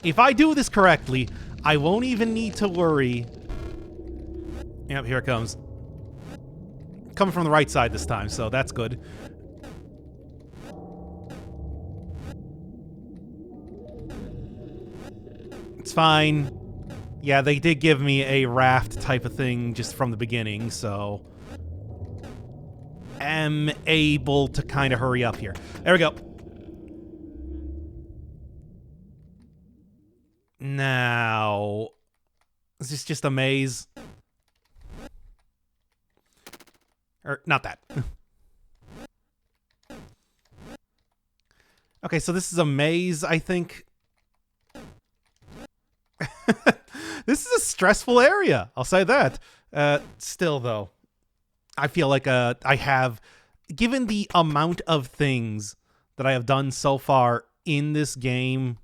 If I do this correctly, I won't even need to worry... Yep, here it comes. Coming from the right side this time, so that's good. It's fine. Yeah, they did give me a raft type of thing just from the beginning, so... am able to kind of hurry up here. There we go. Now... is this just a maze? Or, not that. Okay, so this is a maze, I think. This is a stressful area, I'll say that. Still, though, I feel like I have, given the amount of things that I have done so far in this game,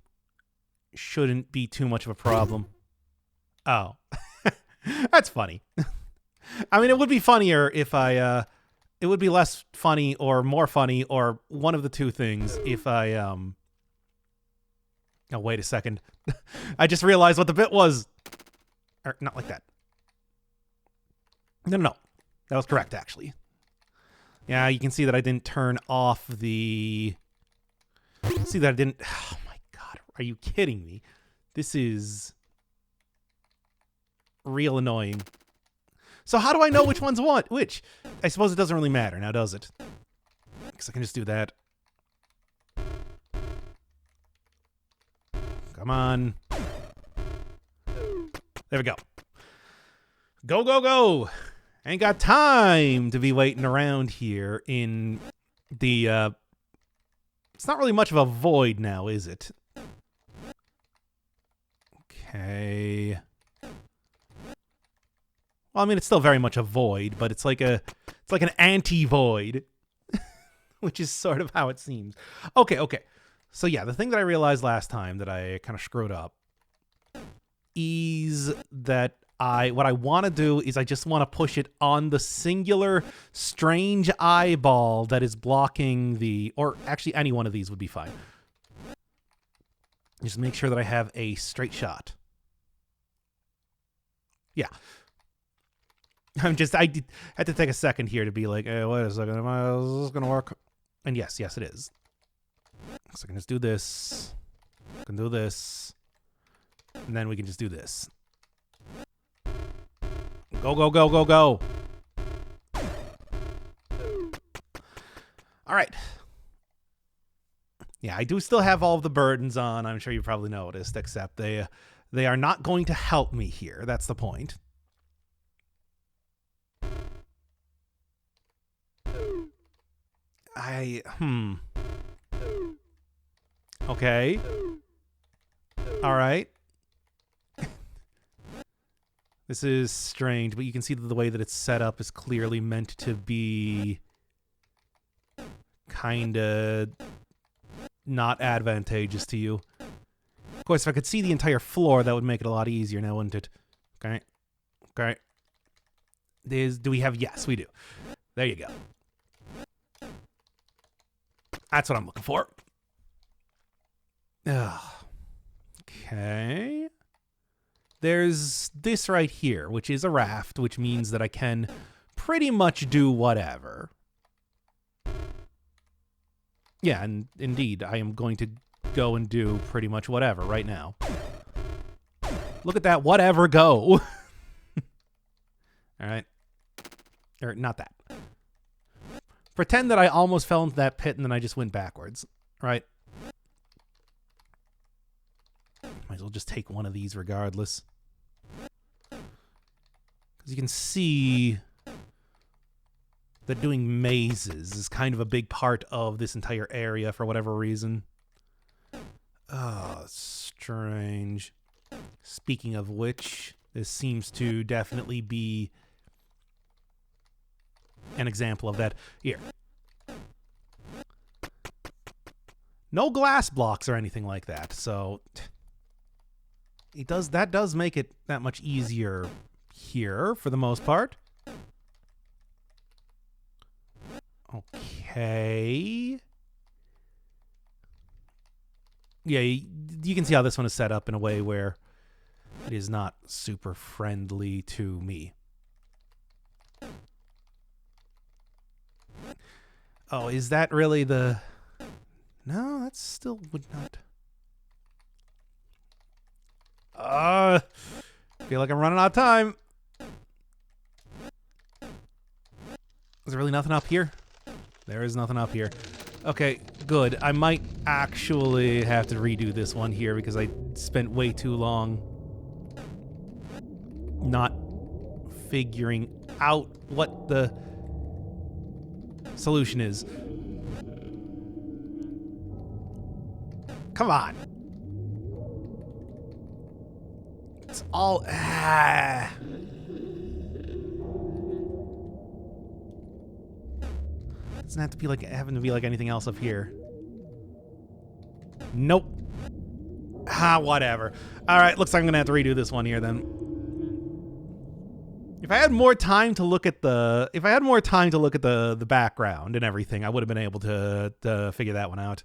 shouldn't be too much of a problem. Oh. That's funny. I mean, it would be funnier if I, it would be less funny or more funny or one of the two things if I, oh, wait a second. I just realized what the bit was. Or, not like that. No. That was correct, actually. Yeah, you can see that I didn't turn off the... see that I didn't... oh, my God. Are you kidding me? This is... real annoying. So how do I know which one's what? Which? I suppose it doesn't really matter now, does it? Because I can just do that. Come on. There we go. Go, go, go. Ain't got time to be waiting around here in the, it's not really much of a void now, is it? Okay. Well, I mean, it's still very much a void, but it's like an anti-void, which is sort of how it seems. Okay. So yeah, the thing that I realized last time that I kind of screwed up is that what I want to do is I just want to push it on the singular strange eyeball that is blocking the, or actually any one of these would be fine. Just make sure that I have a straight shot. Yeah. I had to take a second here to be like, hey, wait a second, is this going to work? And yes, it is. So I can just do this. I can do this. And then we can just do this. Go, go, go, go, go. All right. Yeah, I do still have all of the burdens on. I'm sure you probably noticed, except they are not going to help me here. That's the point. Okay. All right. This is strange, but you can see that the way that it's set up is clearly meant to be kind of not advantageous to you. Of course, if I could see the entire floor, that would make it a lot easier now, wouldn't it? Okay. Okay. Do we have... Yes, we do. There you go. That's what I'm looking for. Ugh. Okay. There's this right here, which is a raft, which means that I can pretty much do whatever. Yeah, and indeed, I am going to go and do pretty much whatever right now. Look at that, whatever go. All right. Or not that. Pretend that I almost fell into that pit and then I just went backwards, right? Might as well just take one of these regardless. Because you can see that doing mazes is kind of a big part of this entire area for whatever reason. Oh, strange. Speaking of which, this seems to definitely be an example of that. Here. No glass blocks or anything like that, so that does make it that much easier here for the most part. Okay. Yeah, you can see how this one is set up in a way where it is not super friendly to me. Oh, is that really the... No, that still would not... I feel like I'm running out of time. Is there really nothing up here? There is nothing up here. Okay, good. I might actually have to redo this one here because I spent way too long not figuring out what the solution is. Come on. It's all... Doesn't have to be like having to be like anything else up here. Nope. Whatever. All right, looks like I'm gonna have to redo this one here then. If I had more time to look at the, the background and everything, I would have been able to figure that one out.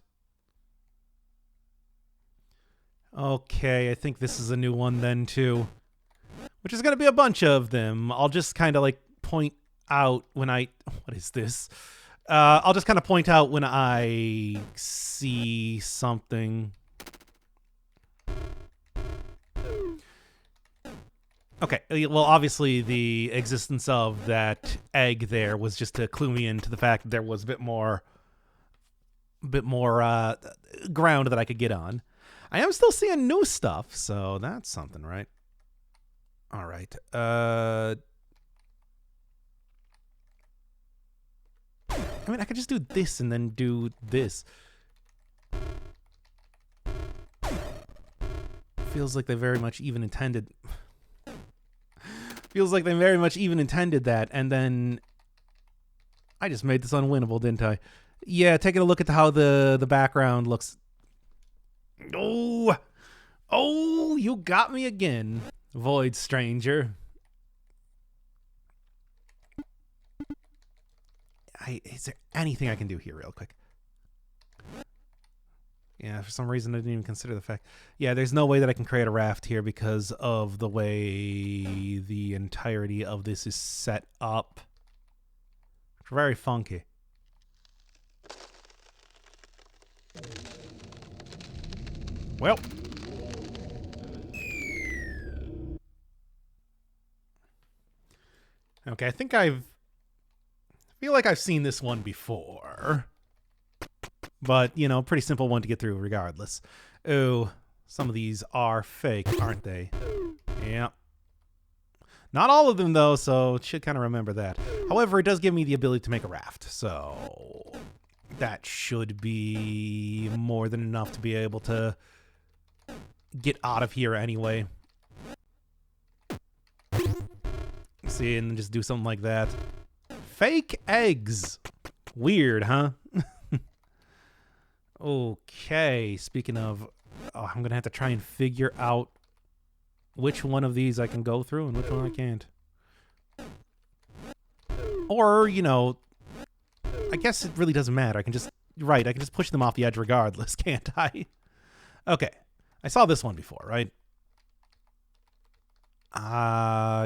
Okay, I think this is a new one then too, which is gonna be a bunch of them. I'll just kind of like point out when I... What is this? I'll just kind of point out when I see something. Okay, well, obviously the existence of that egg there was just to clue me into the fact that there was a bit more ground that I could get on. I am still seeing new stuff, so that's something, right? All right. I mean, I could just do this and then do this. Feels like they very much even intended... Feels like they very much even intended that, and then... I just made this unwinnable, didn't I? Yeah, taking a look at how the background looks... Oh! Oh, you got me again, Void Stranger. Is there anything I can do here real quick? Yeah, for some reason I didn't even consider the fact. Yeah, there's no way that I can create a raft here because of the way the entirety of this is set up. It's very funky. Well. Okay, I think I feel like I've seen this one before. But, you know, pretty simple one to get through regardless. Oh, some of these are fake, aren't they? Yeah. Not all of them, though, so should kind of remember that. However, it does give me the ability to make a raft, so that should be more than enough to be able to get out of here anyway. See, and just do something like that. Fake eggs. Weird, huh? Okay, speaking of... Oh, I'm going to have to try and figure out which one of these I can go through and which one I can't. Or, you know, I guess it really doesn't matter. I can just push them off the edge regardless, can't I? Okay. I saw this one before, right?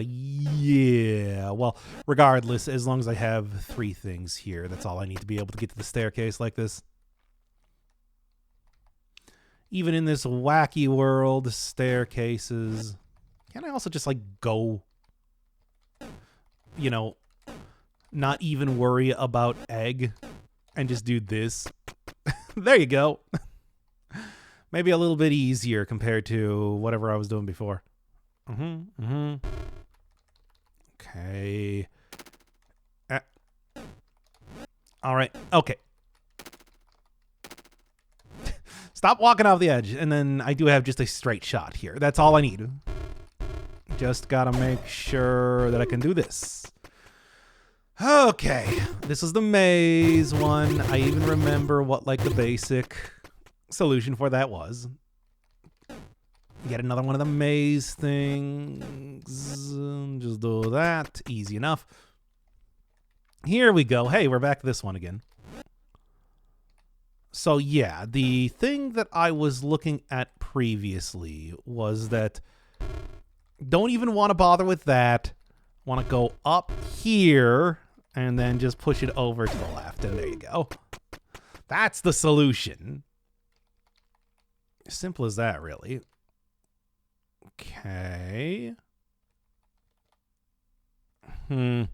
Yeah. Well, regardless, as long as I have 3 things here, that's all I need to be able to get to the staircase like this. Even in this wacky world, staircases. Can't I also just, like, go, you know, not even worry about egg and just do this? There you go. Maybe a little bit easier compared to whatever I was doing before. Okay. All right. Okay. Stop walking off the edge. And then I do have just a straight shot here. That's all I need. Just gotta make sure that I can do this. Okay. This is the maze one. I even remember what, like, the basic solution for that was. Get another one of the maze things. Just do that. Easy enough. Here we go. Hey, we're back to this one again. So yeah, the thing that I was looking at previously was that don't even want to bother with that. Want to go up here and then just push it over to the left. And there you go. That's the solution. Simple as that, really. Okay. Do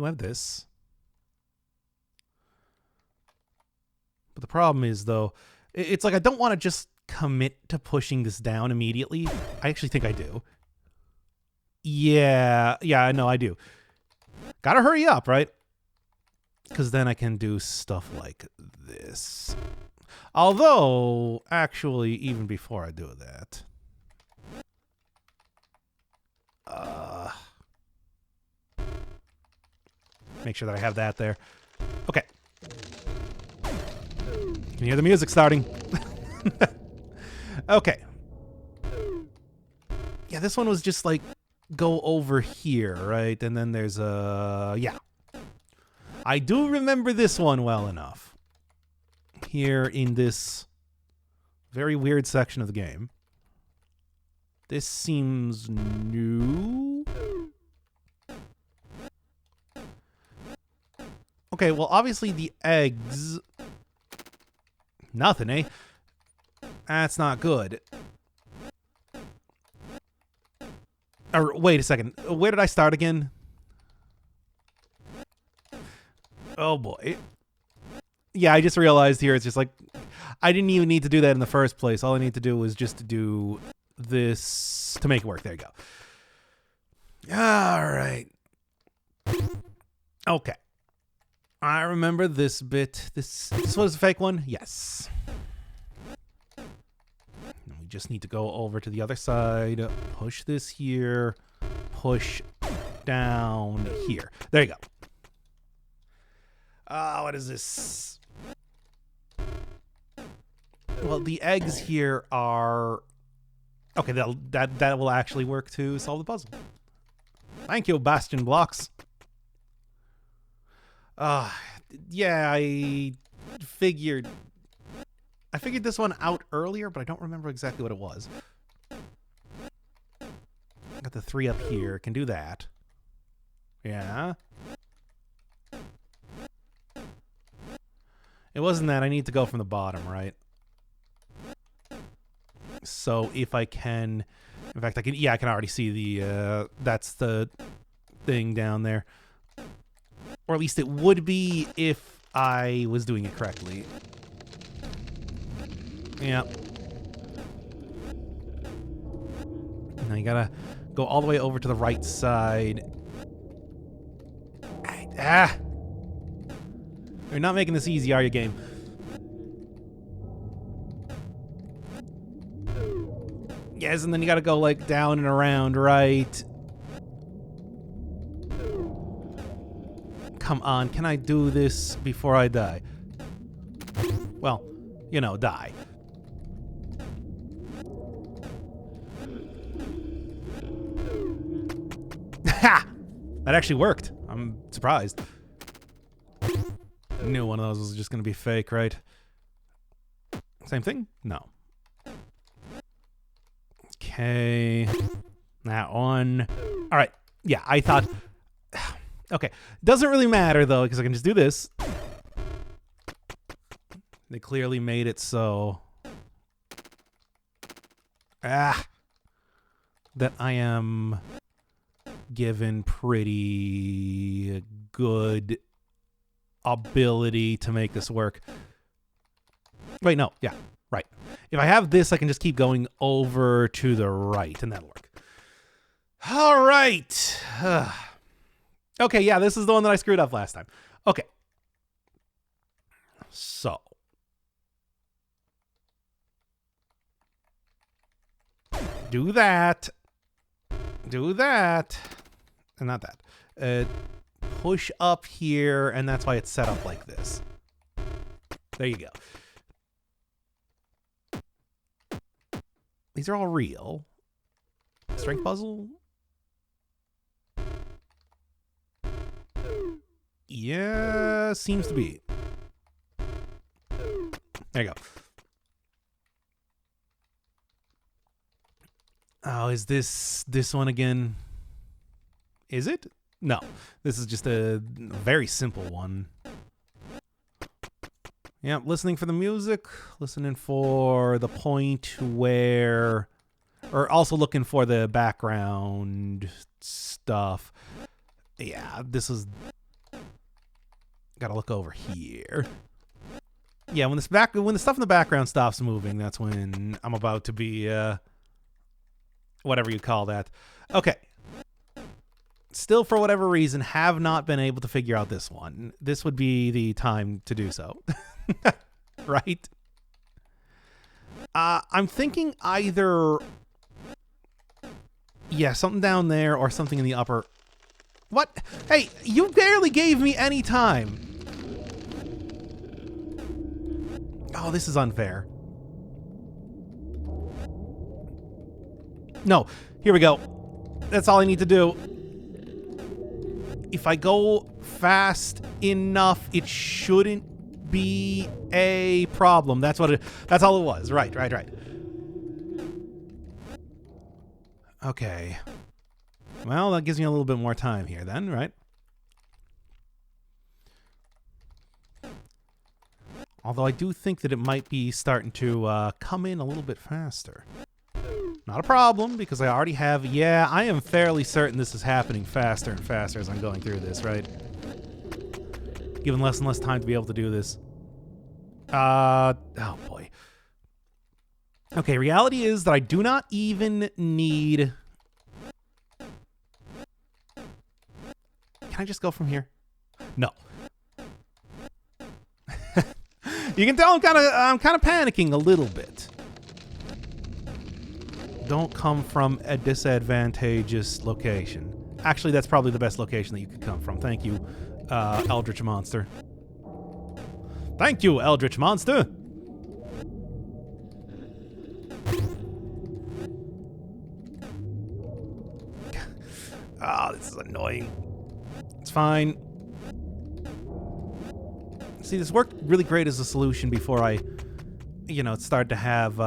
I have this? But the problem is, though, it's like I don't want to just commit to pushing this down immediately. I actually think I do. Yeah, I know I do. Gotta hurry up, right? Because then I can do stuff like this. Although, actually, even before I do that... make sure that I have that there. Okay. Can you hear the music starting? Okay. Yeah, this one was just like, go over here, right? And then there's a... yeah. I do remember this one well enough. Here in this very weird section of the game. This seems new. Okay, well, obviously the eggs... nothing, eh? That's not good. Or, wait a second. Where did I start again? Oh, boy. Yeah, I just realized here it's just like... I didn't even need to do that in the first place. All I need to do was just to do this to make it work. There you go. All right. Okay. I remember this bit. This was a fake one? Yes. We just need to go over to the other side. Push this here. Push down here. There you go. What is this? Well, the eggs here are... okay, that will actually work to solve the puzzle. Thank you, Bastion Blocks. Yeah, I figured this one out earlier, but I don't remember exactly what it was. Got the 3 up here. Can do that. Yeah. It wasn't that. I need to go from the bottom, right? So if I can... in fact, I can... yeah, I can already see the... that's the thing down there. Or at least it would be if I was doing it correctly. Yeah. Now you gotta go all the way over to the right side. Ah! You're not making this easy, are you, game? Yes, and then you gotta go, like, down and around, right? Come on, can I do this before I die? Well, you know, die. That actually worked. I'm surprised. I knew one of those was just going to be fake, right? Same thing? No. Okay. That one. All right. Yeah, I thought... Okay. Doesn't really matter, though, because I can just do this. They clearly made it so... that I am given pretty good ability to make this work. Wait, no. Yeah, right. If I have this, I can just keep going over to the right, and that'll work. All right. Okay, yeah, this is the one that I screwed up last time. Okay. So. Do that. Do that. And not that. Push up here, and that's why it's set up like this. There you go. These are all real. Strength puzzle? Yeah, seems to be. There you go. Oh, is this one again? Is it? No. This is just a very simple one. Yeah, listening for the music, listening for the point where... Or also looking for the background stuff. Yeah, this is... Gotta look over here. Yeah, when the stuff in the background stops moving, that's when I'm about to be... whatever you call that. Okay. Still, for whatever reason, have not been able to figure out this one. This would be the time to do so. Right? I'm thinking either... Yeah, something down there or something in the upper... What? Hey, you barely gave me any time. Oh, this is unfair. No, here we go. That's all I need to do. If I go fast enough, it shouldn't be a problem. That's all it was. Right. Okay. Well, that gives me a little bit more time here then, right? Although I do think that it might be starting to come in a little bit faster. Not a problem, because I already have... Yeah, I am fairly certain this is happening faster and faster as I'm going through this, right? Given less and less time to be able to do this. Oh, boy. Okay, reality is that I do not even need... Can I just go from here? No. You can tell I'm kind of panicking a little bit. Don't come from a disadvantageous location. Actually, that's probably the best location that you could come from. Thank you, Eldritch Monster. Thank you, Eldritch Monster! This is annoying. It's fine. See, this worked really great as a solution before I, started to have,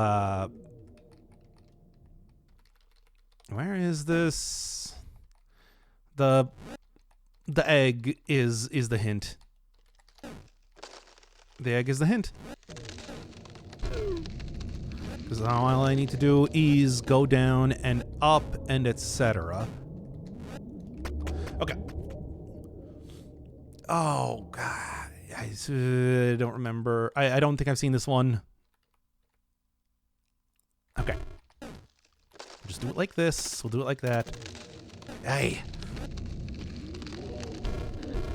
where is this? The egg is the hint. The egg is the hint. Because all I need to do is go down and up and etc. Okay. Oh, God. I don't remember. I don't think I've seen this one. Okay. Just do it like this. We'll do it like that. Hey.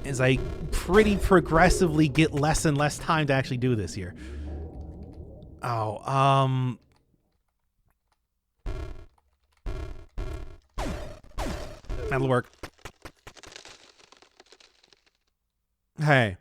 As I pretty progressively get less and less time to actually do this here. Oh, that'll work. Hey.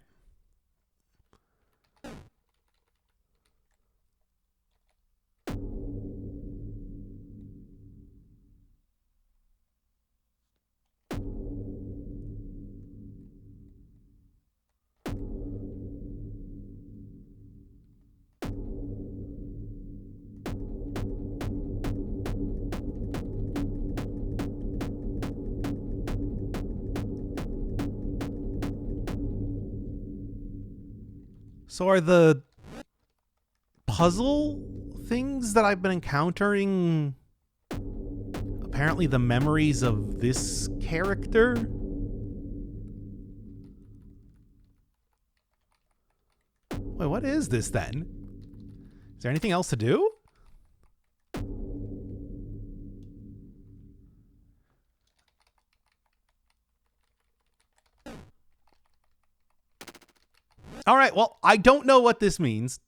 So are the puzzle things that I've been encountering apparently the memories of this character? Wait, what is this then? Is there anything else to do? All right, well, I don't know what this means.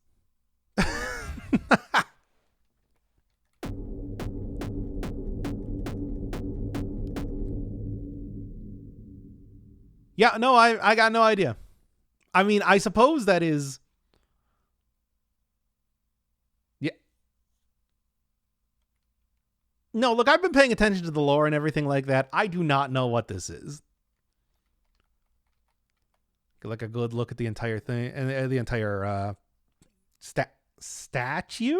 Yeah, no, I got no idea. I mean, I suppose that is... Yeah. No, look, I've been paying attention to the lore and everything like that. I do not know what this is. Like a good look at the entire thing and the entire statue.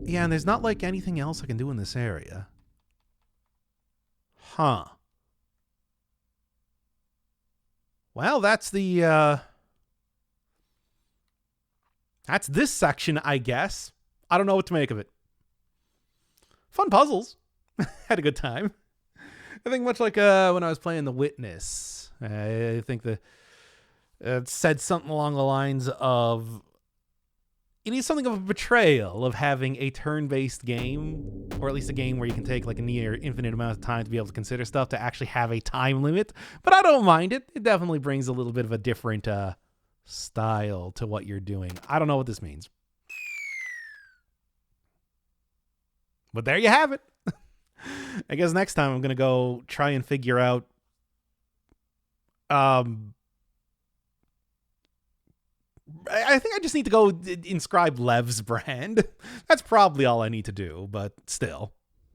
Yeah, and there's not like anything else I can do in this area. Huh. Well, that's the that's this section, I guess. I don't know what to make of it. Fun puzzles. Had a good time. I think much like when I was playing The Witness. I think it said something along the lines of it needs something of a betrayal of having a turn-based game, or at least a game where you can take like a near infinite amount of time to be able to consider stuff, to actually have a time limit. But I don't mind it. It definitely brings a little bit of a different style to what you're doing. I don't know what this means. But there you have it. I guess next time I'm going to go try and figure out I think I just need to go inscribe Lev's brand. That's probably all I need to do, but still.